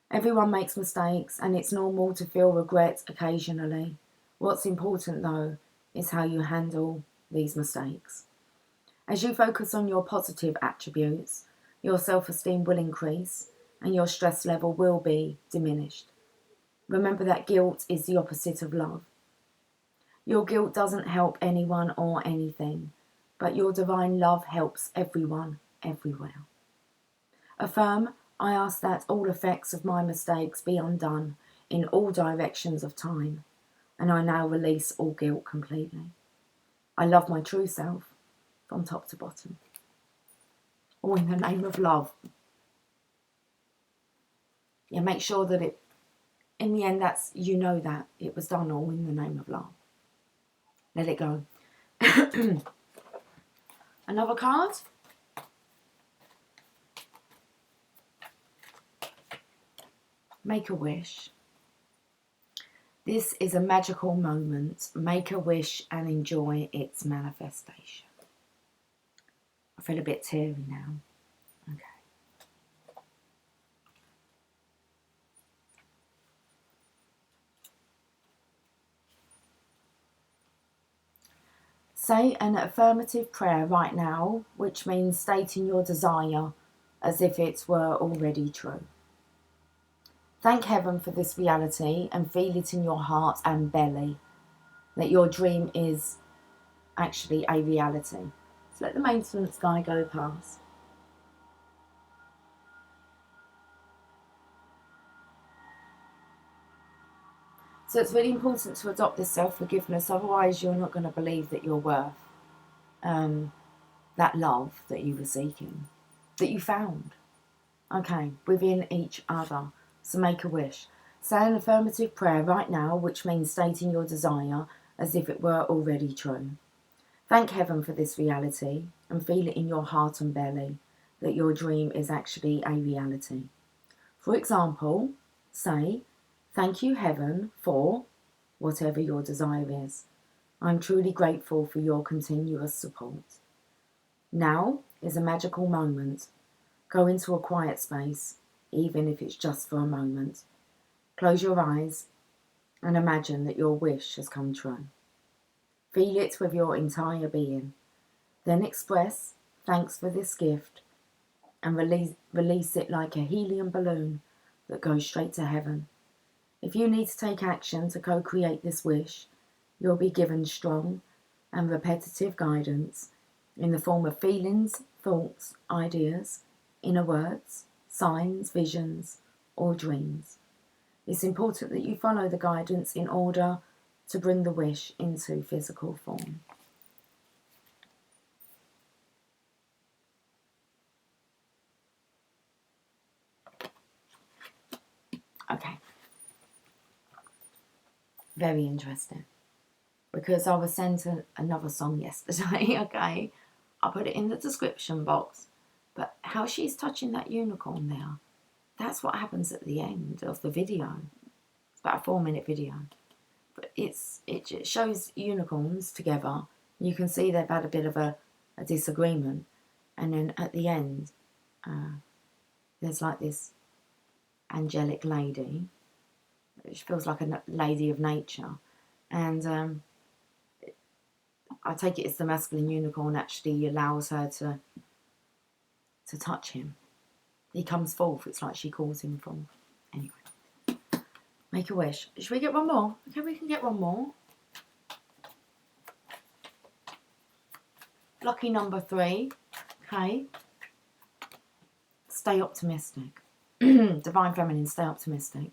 Everyone makes mistakes and it's normal to feel regret occasionally. What's important though is how you handle these mistakes. As you focus on your positive attributes, your self-esteem will increase and your stress level will be diminished. Remember that guilt is the opposite of love. Your guilt doesn't help anyone or anything, but your divine love helps everyone, everywhere. Affirm, I ask that all effects of my mistakes be undone in all directions of time, and I now release all guilt completely. I love my true self from top to bottom. All in the name of love. Yeah, make sure that it, in the end, that's, you know that it was done all in the name of love. Let it go. Another card. Make a wish. This is a magical moment. Make a wish and enjoy its manifestation. I feel a bit teary now. Okay. Say an affirmative prayer right now, which means stating your desire as if it were already true. Thank heaven for this reality and feel it in your heart and belly that your dream is actually a reality. So let the maintenance guy go past. So it's really important to adopt this self-forgiveness, otherwise you're not going to believe that you're worth that love that you were seeking, that you found, okay, within each other. So make a wish. Say an affirmative prayer right now, which means stating your desire as if it were already true. Thank heaven for this reality and feel it in your heart and belly that your dream is actually a reality. For example, say, thank you heaven for whatever your desire is. I'm truly grateful for your continuous support. Now is a magical moment. Go into a quiet space, even if it's just for a moment. Close your eyes and imagine that your wish has come true. Feel it with your entire being. Then express thanks for this gift and release it like a helium balloon that goes straight to heaven. If you need to take action to co-create this wish, you'll be given strong and repetitive guidance in the form of feelings, thoughts, ideas, inner words, signs, visions, or dreams. It's important that you follow the guidance in order to bring the wish into physical form. Okay. Very interesting. Because I was sent another song yesterday, okay? I'll put it in the description box. But how she's touching that unicorn there, that's what happens at the end of the video. It's about a 4-minute video. But it shows unicorns together. You can see they've had a bit of a disagreement. And then at the end, there's like this angelic lady. She feels like a lady of nature. And I take it it's the masculine unicorn actually allows her to touch him. He comes forth. It's like she calls him forth. Anyway. Make a wish. Should we get one more? Okay, we can get one more. Lucky number 3. Okay. Stay optimistic. Divine Feminine, stay optimistic.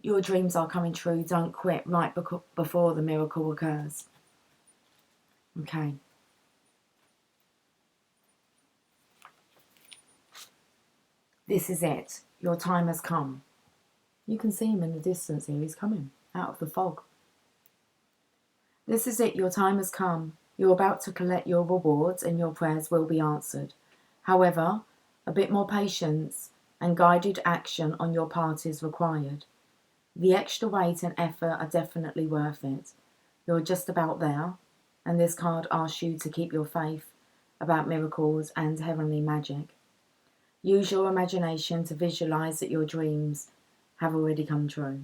Your dreams are coming true. Don't quit right before the miracle occurs. Okay. This is it. Your time has come. You can see him in the distance here. He's coming out of the fog. This is it. Your time has come. You're about to collect your rewards and your prayers will be answered. However, a bit more patience and guided action on your part is required. The extra weight and effort are definitely worth it. You're just about there, and this card asks you to keep your faith about miracles and heavenly magic. Use your imagination to visualize that your dreams have already come true.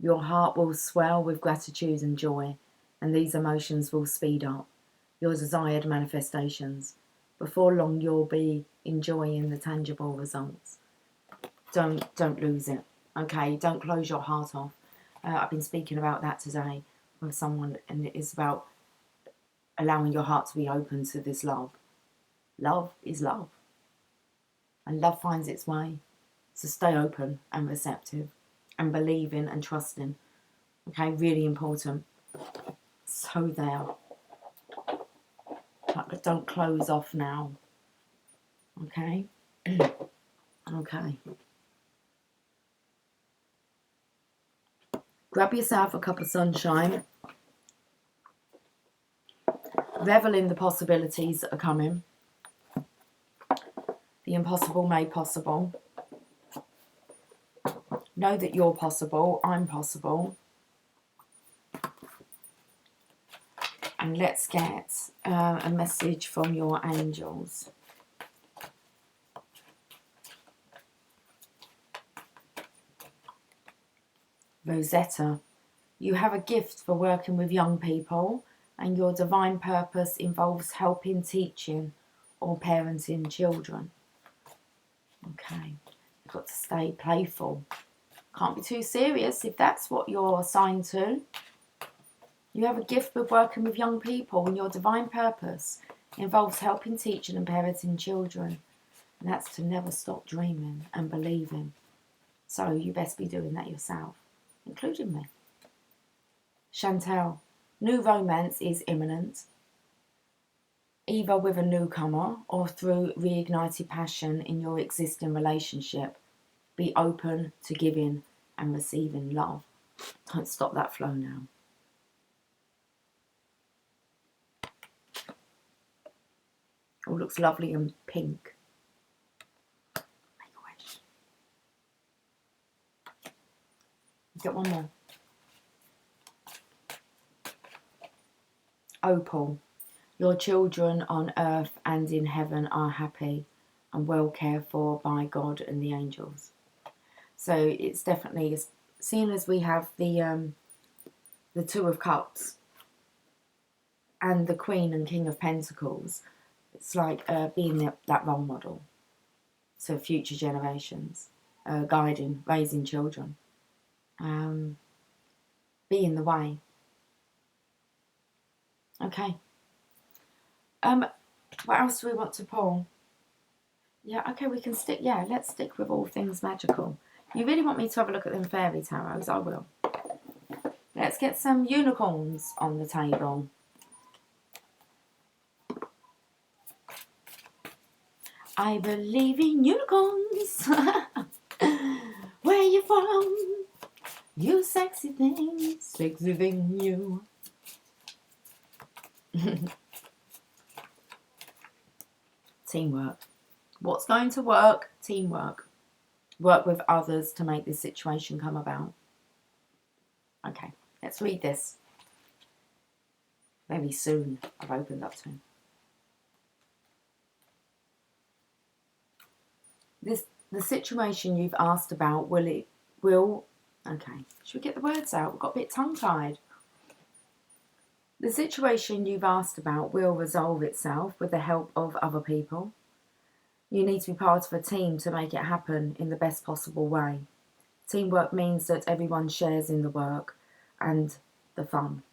Your heart will swell with gratitude and joy, and these emotions will speed up your desired manifestations. Before long, you'll be enjoying the tangible results. Don't lose it, okay? Don't close your heart off. I've been speaking about that today with someone, and it is about allowing your heart to be open to this love. Love is love, and love finds its way. So stay open and receptive and believing and trusting. Okay, really important. So there. But don't close off now. Okay? Okay. Grab yourself a cup of sunshine. Revel in the possibilities that are coming. The impossible made possible. Know that you're possible. I'm possible. And let's get a message from your angels. Rosetta, you have a gift for working with young people, and your divine purpose involves helping, teaching, or parenting children. Okay, you've got to stay playful. Can't be too serious if that's what you're assigned to. You have a gift with working with young people, and your divine purpose involves helping, teaching, and parenting children. And that's to never stop dreaming and believing. So you best be doing that yourself, including me. Chantel, new romance is imminent. either with a newcomer or through reignited passion in your existing relationship. Be open to giving and receiving love. Don't stop that flow now. Oh, looks lovely and pink. Make a wish. Get one more. Opal. Your children on earth and in heaven are happy and well cared for by God and the angels. So it's definitely, seeing as we have the Two of Cups and the Queen and King of Pentacles, it's like being that role model. So future generations, guiding, raising children, being the way. Okay. What else do we want to pull? Yeah, okay, we can stick, yeah, let's stick with all things magical. You really want me to have a look at them fairy tarots? I will. Let's get some unicorns on the table. I believe in unicorns. Where you from? You sexy thing you. Teamwork. What's going to work? Teamwork. Work with others to make this situation come about. Okay, let's read this. Very soon, I've opened up to. The situation you've asked about, okay, should we get the words out? We've got a bit tongue-tied. The situation you've asked about will resolve itself with the help of other people. You need to be part of a team to make it happen in the best possible way. Teamwork means that everyone shares in the work and the fun.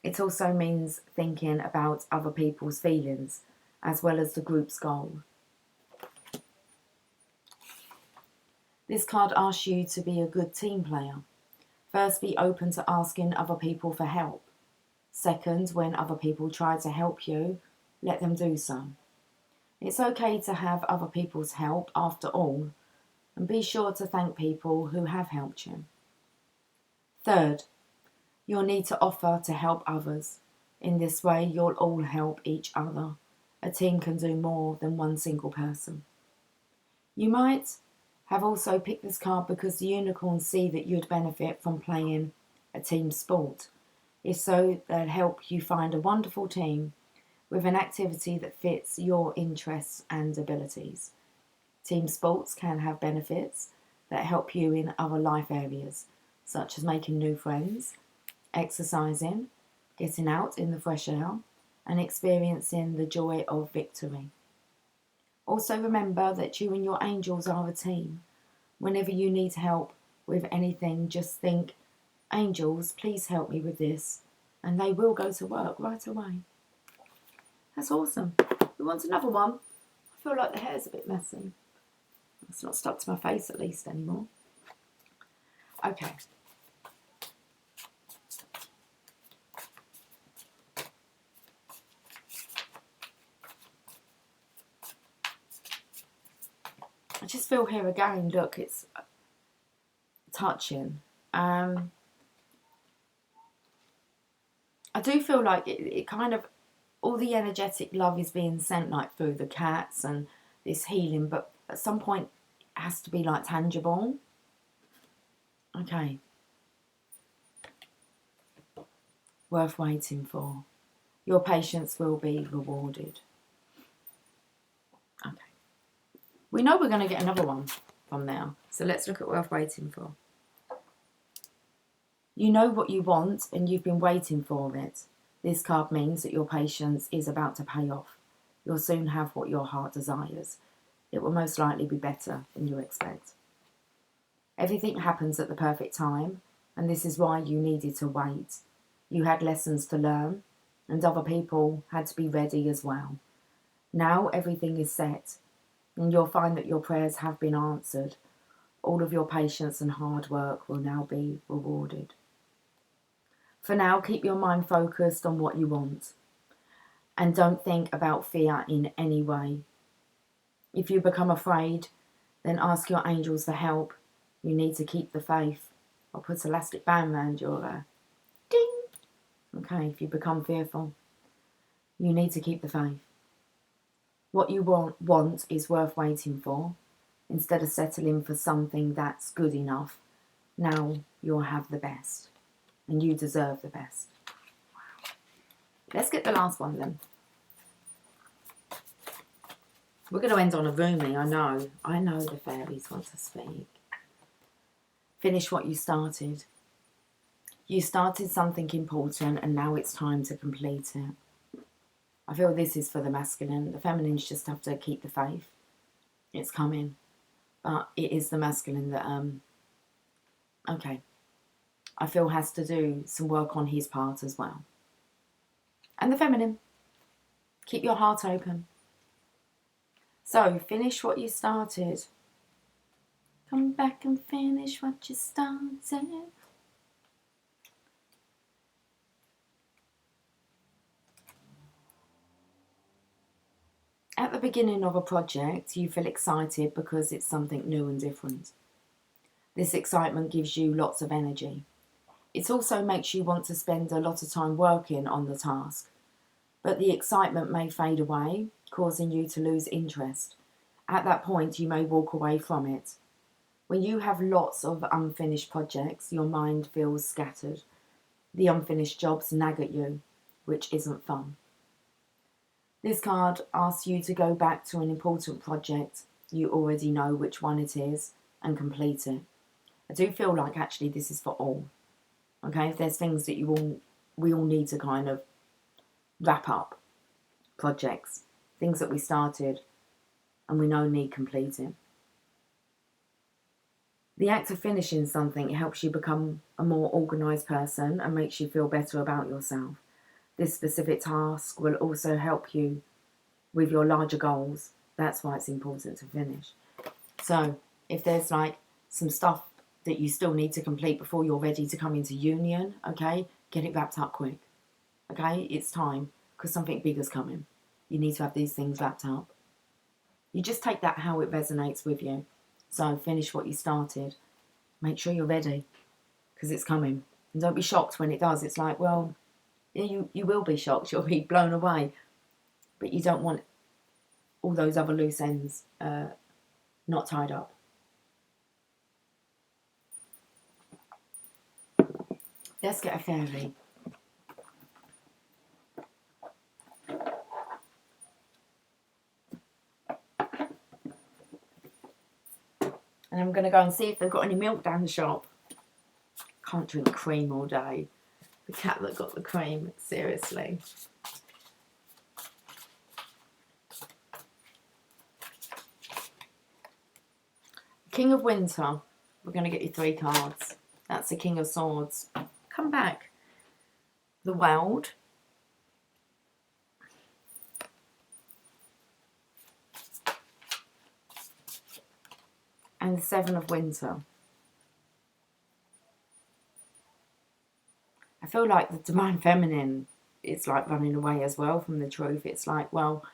It also means thinking about other people's feelings as well as the group's goal. This card asks you to be a good team player. First, be open to asking other people for help. Second, when other people try to help you, let them do so. It's okay to have other people's help after all, and be sure to thank people who have helped you. Third, you'll need to offer to help others. In this way, you'll all help each other. A team can do more than one single person. You might have also picked this card because the unicorns see that you'd benefit from playing a team sport. If so, they'll help you find a wonderful team with an activity that fits your interests and abilities. Team sports can have benefits that help you in other life areas, such as making new friends, exercising, getting out in the fresh air, and experiencing the joy of victory. Also remember that you and your angels are a team. Whenever you need help with anything, just think, angels, please help me with this, and they will go to work right away. That's awesome. We want another one. I feel like the hair's a bit messy. It's not stuck to my face at least anymore. Okay. I just feel here again, look, it's touching. I do feel like it kind of, all the energetic love is being sent like through the cats and this healing, but at some point it has to be like tangible. Okay. Worth waiting for. Your patience will be rewarded. Okay. We know we're going to get another one from now, so let's look at worth waiting for. You know what you want and you've been waiting for it. This card means that your patience is about to pay off. You'll soon have what your heart desires. It will most likely be better than you expect. Everything happens at the perfect time, and this is why you needed to wait. You had lessons to learn, and other people had to be ready as well. Now everything is set, and you'll find that your prayers have been answered. All of your patience and hard work will now be rewarded. For now, keep your mind focused on what you want. And don't think about fear in any way. If you become afraid, then ask your angels for help. You need to keep the faith. I'll put elastic band around your ding. Okay, if you become fearful, you need to keep the faith. What you want is worth waiting for. Instead of settling for something that's good enough, now you'll have the best. And you deserve the best. Let's get the last one then. We're going to end on a roomy, I know. I know the fairies want to speak. Finish what you started. You started something important and now it's time to complete it. I feel this is for the masculine. The feminines just have to keep the faith. It's coming. But it is the masculine that, okay, I feel has to do some work on his part as well. And the feminine, keep your heart open. So, finish what you started. Come back and finish what you started. At the beginning of a project, you feel excited because it's something new and different. This excitement gives you lots of energy. It also makes you want to spend a lot of time working on the task. But the excitement may fade away, causing you to lose interest. At that point, you may walk away from it. When you have lots of unfinished projects, your mind feels scattered. The unfinished jobs nag at you, which isn't fun. This card asks you to go back to an important project. You already know which one it is and complete it. I do feel like actually this is for all. Okay, if there's things that we all need to kind of wrap up, projects, things that we started and we know need completing. The act of finishing something helps you become a more organised person and makes you feel better about yourself. This specific task will also help you with your larger goals. That's why it's important to finish. So if there's like some stuff that you still need to complete before you're ready to come into union, okay, get it wrapped up quick. Okay, it's time because something big is coming. You need to have these things wrapped up. You just take that how it resonates with you. So finish what you started. Make sure you're ready because it's coming. And don't be shocked when it does. It's like, well, you will be shocked. You'll be blown away. But you don't want all those other loose ends not tied up. Let's get a fairy. And I'm going to go and see if they've got any milk down the shop. Can't drink cream all day. The cat that got the cream, seriously. King of Winter. We're going to get you 3 cards. That's the King of Swords. Come back. The World. And the 7 of Winter. I feel like the Divine Feminine is like running away as well from the truth. It's like, well,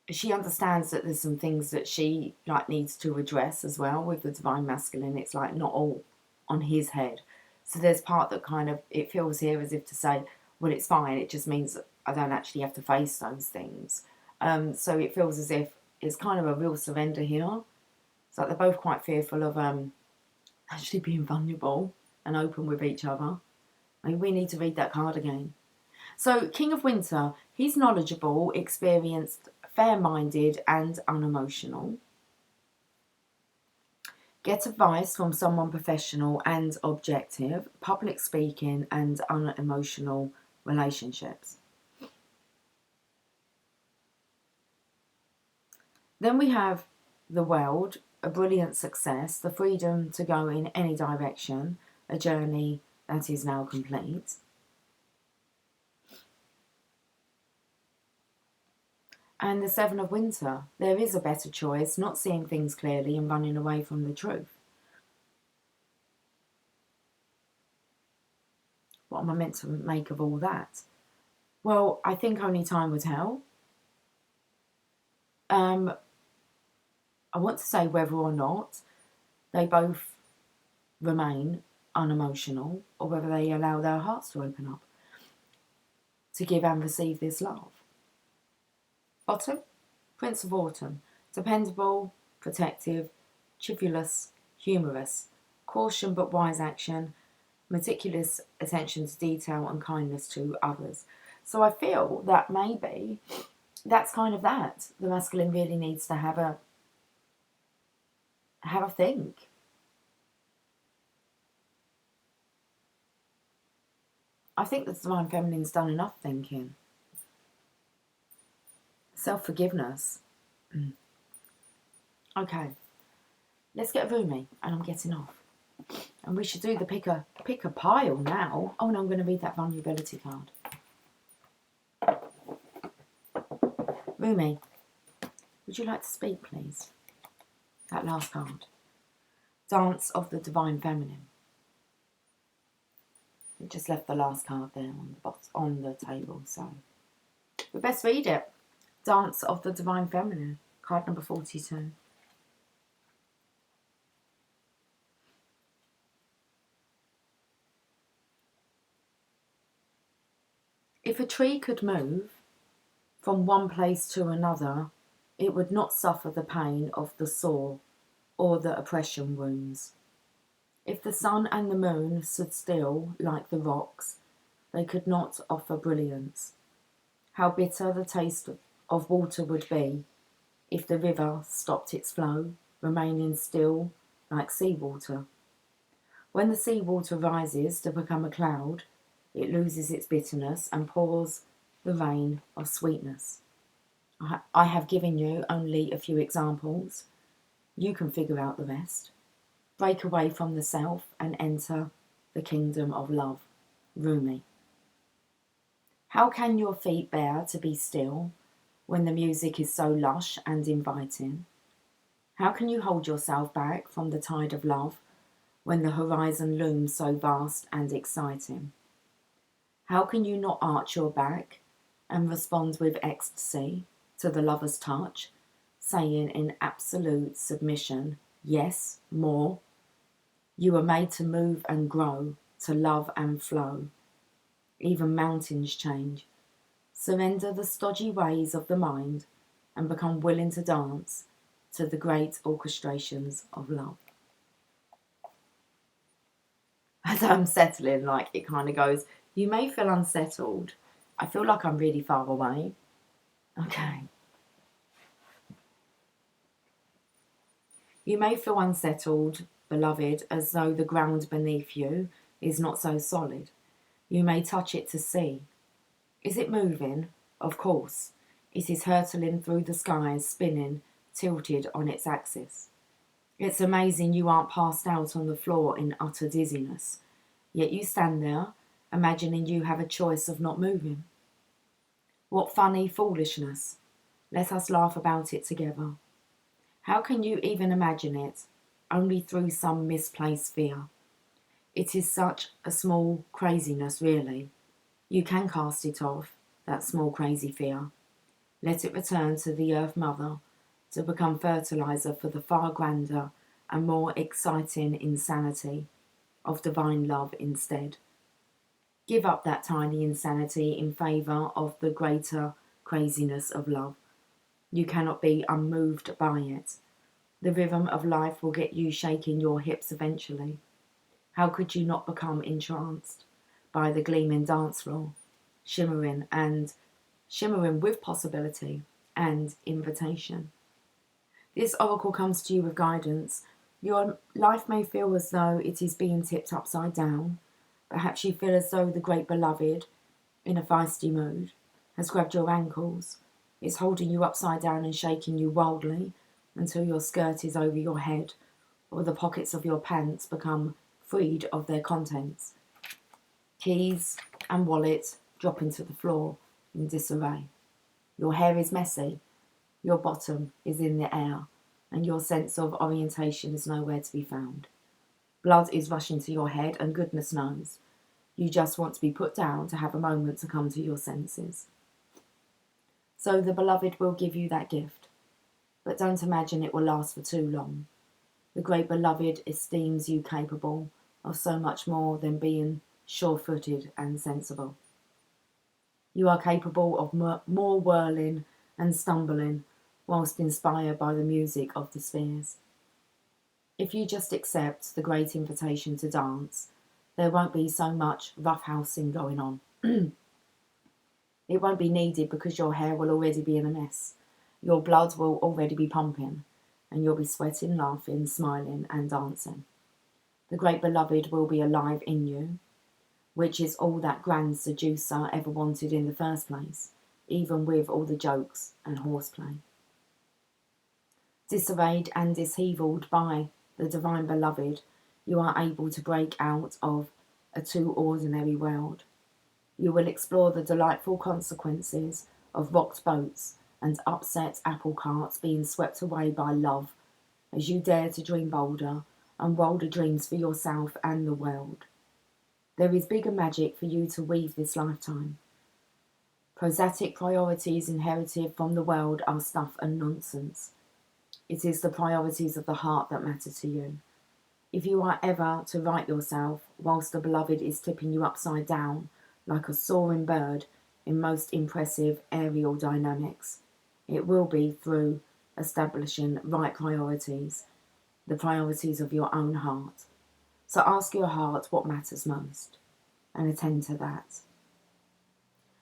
she understands that there's some things that she like needs to address as well with the Divine Masculine. It's like not all on his head. So there's part that kind of, it feels here as if to say, well, it's fine. It just means that I don't actually have to face those things. So it feels as if it's kind of a real surrender here. It's like they're both quite fearful of actually being vulnerable and open with each other. I mean, we need to read that card again. So King of Winter, he's knowledgeable, experienced, fair-minded and unemotional. Get advice from someone professional and objective, public speaking and unemotional relationships. Then we have the World, a brilliant success, the freedom to go in any direction, a journey that is now complete. And the 7 of Winter, there is a better choice, not seeing things clearly and running away from the truth. What am I meant to make of all that? Well, I think only time will tell. I want to say whether or not they both remain unemotional, or whether they allow their hearts to open up to give and receive this love. Bottom, Prince of Autumn. Dependable, protective, chivalrous, humorous, caution but wise action, meticulous attention to detail and kindness to others. So I feel that maybe that's kind of that. The masculine really needs to have a think. I think the Divine Feminine's done enough thinking. Self-forgiveness. Okay, let's get a roomie, and I'm getting off. And we should do the pick a pile now. Oh no, I'm going to read that vulnerability card. Roomie, would you like to speak, please? That last card. Dance of the Divine Feminine. We just left the last card there on the table, so we best read it. Dance of the Divine Feminine, card number 42. If a tree could move from one place to another, it would not suffer the pain of the saw or the oppression wounds. If the sun and the moon stood still like the rocks, they could not offer brilliance. How bitter the taste of water would be if the river stopped its flow, remaining still like seawater. When the seawater rises to become a cloud, it loses its bitterness and pours the rain of sweetness. I have given you only a few examples. You can figure out the rest. Break away from the self and enter the kingdom of love. Rumi. How can your feet bear to be still when the music is so lush and inviting? How can you hold yourself back from the tide of love when the horizon looms so vast and exciting? How can you not arch your back and respond with ecstasy to the lover's touch, saying in absolute submission, yes, more? You are made to move and grow, to love and flow. Even mountains change. Surrender the stodgy ways of the mind and become willing to dance to the great orchestrations of love. As I'm settling, like it kind of goes, you may feel unsettled. I feel like I'm really far away. Okay. You may feel unsettled, beloved, as though the ground beneath you is not so solid. You may touch it to see. Is it moving? Of course. It is hurtling through the skies, spinning, tilted on its axis. It's amazing you aren't passed out on the floor in utter dizziness. Yet you stand there, imagining you have a choice of not moving. What funny foolishness. Let us laugh about it together. How can you even imagine it? Only through some misplaced fear. It is such a small craziness, really. You can cast it off, that small crazy fear. Let it return to the Earth Mother to become fertilizer for the far grander and more exciting insanity of divine love instead. Give up that tiny insanity in favour of the greater craziness of love. You cannot be unmoved by it. The rhythm of life will get you shaking your hips eventually. How could you not become entranced by the gleaming dance floor, shimmering with possibility and invitation? This oracle comes to you with guidance. Your life may feel as though it is being tipped upside down. Perhaps you feel as though the great beloved, in a feisty mood, has grabbed your ankles, is holding you upside down and shaking you wildly until your skirt is over your head or the pockets of your pants become freed of their contents. Keys and wallet drop into the floor in disarray. Your hair is messy, your bottom is in the air, and your sense of orientation is nowhere to be found. Blood is rushing to your head, and goodness knows, You just want to be put down to have a moment to come to your senses. So the beloved will give you that gift, but don't imagine it will last for too long. The great beloved esteems you capable of so much more than being sure-footed and sensible. You are capable of more whirling and stumbling whilst inspired by the music of the spheres. If you just accept the great invitation to dance, there won't be so much roughhousing going on. It won't be needed because your hair will already be in a mess. Your blood will already be pumping, and you'll be sweating, laughing, smiling, and dancing. The great beloved will be alive in you, which is all that grand seducer ever wanted in the first place, even with all the jokes and horseplay. Disarrayed and dishevelled by the divine beloved, you are able to break out of a too ordinary world. You will explore the delightful consequences of rocked boats and upset apple carts being swept away by love as you dare to dream bolder and wilder dreams for yourself and the world. There is bigger magic for you to weave this lifetime. Prosatic priorities inherited from the world are stuff and nonsense. It is the priorities of the heart that matter to you. If you are ever to right yourself whilst the beloved is tipping you upside down like a soaring bird in most impressive aerial dynamics, it will be through establishing right priorities, the priorities of your own heart. So ask your heart what matters most and attend to that.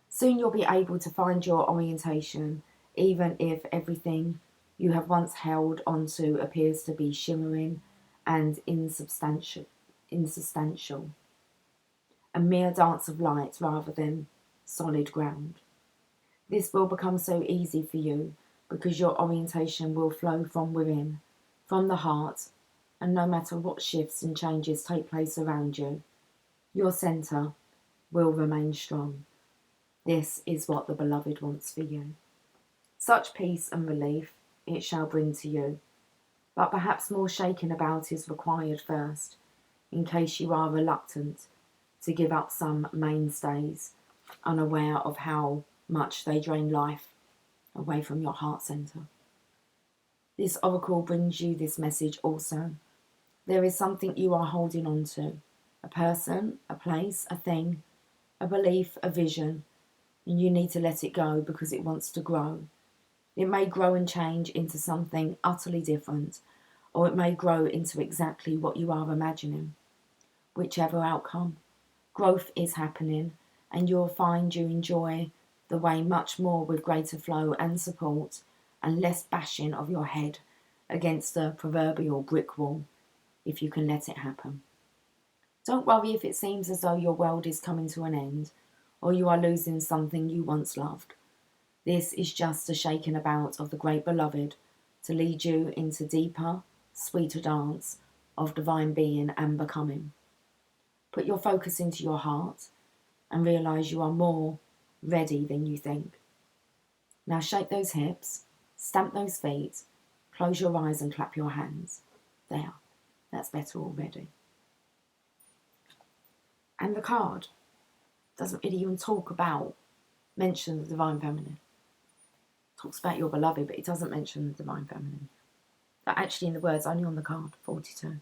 Soon you'll be able to find your orientation, even if everything you have once held onto appears to be shimmering and insubstantial, a mere dance of light rather than solid ground. This will become so easy for you because your orientation will flow from within, from the heart, and no matter what shifts and changes take place around you, your centre will remain strong. This is what the beloved wants for you. Such peace and relief it shall bring to you, but perhaps more shaking about is required first, in case you are reluctant to give up some mainstays, unaware of how much they drain life away from your heart centre. This oracle brings you this message also. There is something you are holding on to, a person, a place, a thing, a belief, a vision, and you need to let it go because it wants to grow. It may grow and change into something utterly different, or it may grow into exactly what you are imagining. Whichever outcome, growth is happening, and you'll find you enjoy the way much more with greater flow and support and less bashing of your head against the proverbial brick wall, if you can let it happen. Don't worry if it seems as though your world is coming to an end, or you are losing something you once loved. This is just a shaking about of the great beloved to lead you into deeper, sweeter dance of divine being and becoming. Put your focus into your heart and realise you are more ready than you think. Now shake those hips, stamp those feet, close your eyes and clap your hands. There, that's better already. And the card doesn't really even mention the Divine Feminine. It talks about your beloved, but it doesn't mention the Divine Feminine. But actually in the words, only on the card, 42.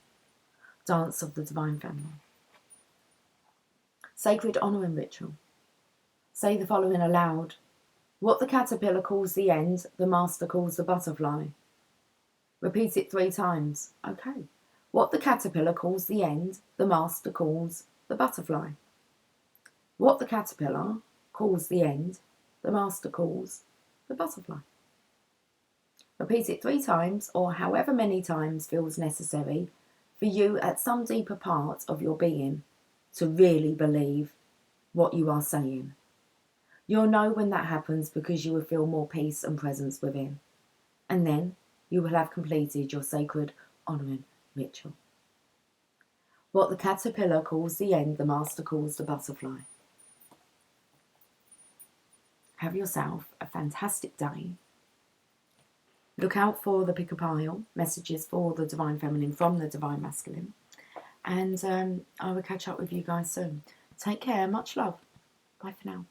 Dance of the Divine Feminine. Sacred honouring ritual. Say the following aloud. What the caterpillar calls the end, the master calls the butterfly. Repeat it 3 times. Okay. What the caterpillar calls the end, the master calls the butterfly. What the caterpillar calls the end, the master calls the butterfly. Repeat it 3 times, or however many times feels necessary for you at some deeper part of your being to really believe what you are saying. You'll know when that happens because you will feel more peace and presence within. And then you will have completed your sacred honouring ritual. What the caterpillar calls the end, the master calls the butterfly. Have yourself a fantastic day. Look out for the pick a pile, messages for the Divine Feminine from the Divine Masculine. And I will catch up with you guys soon. Take care. Much love. Bye for now.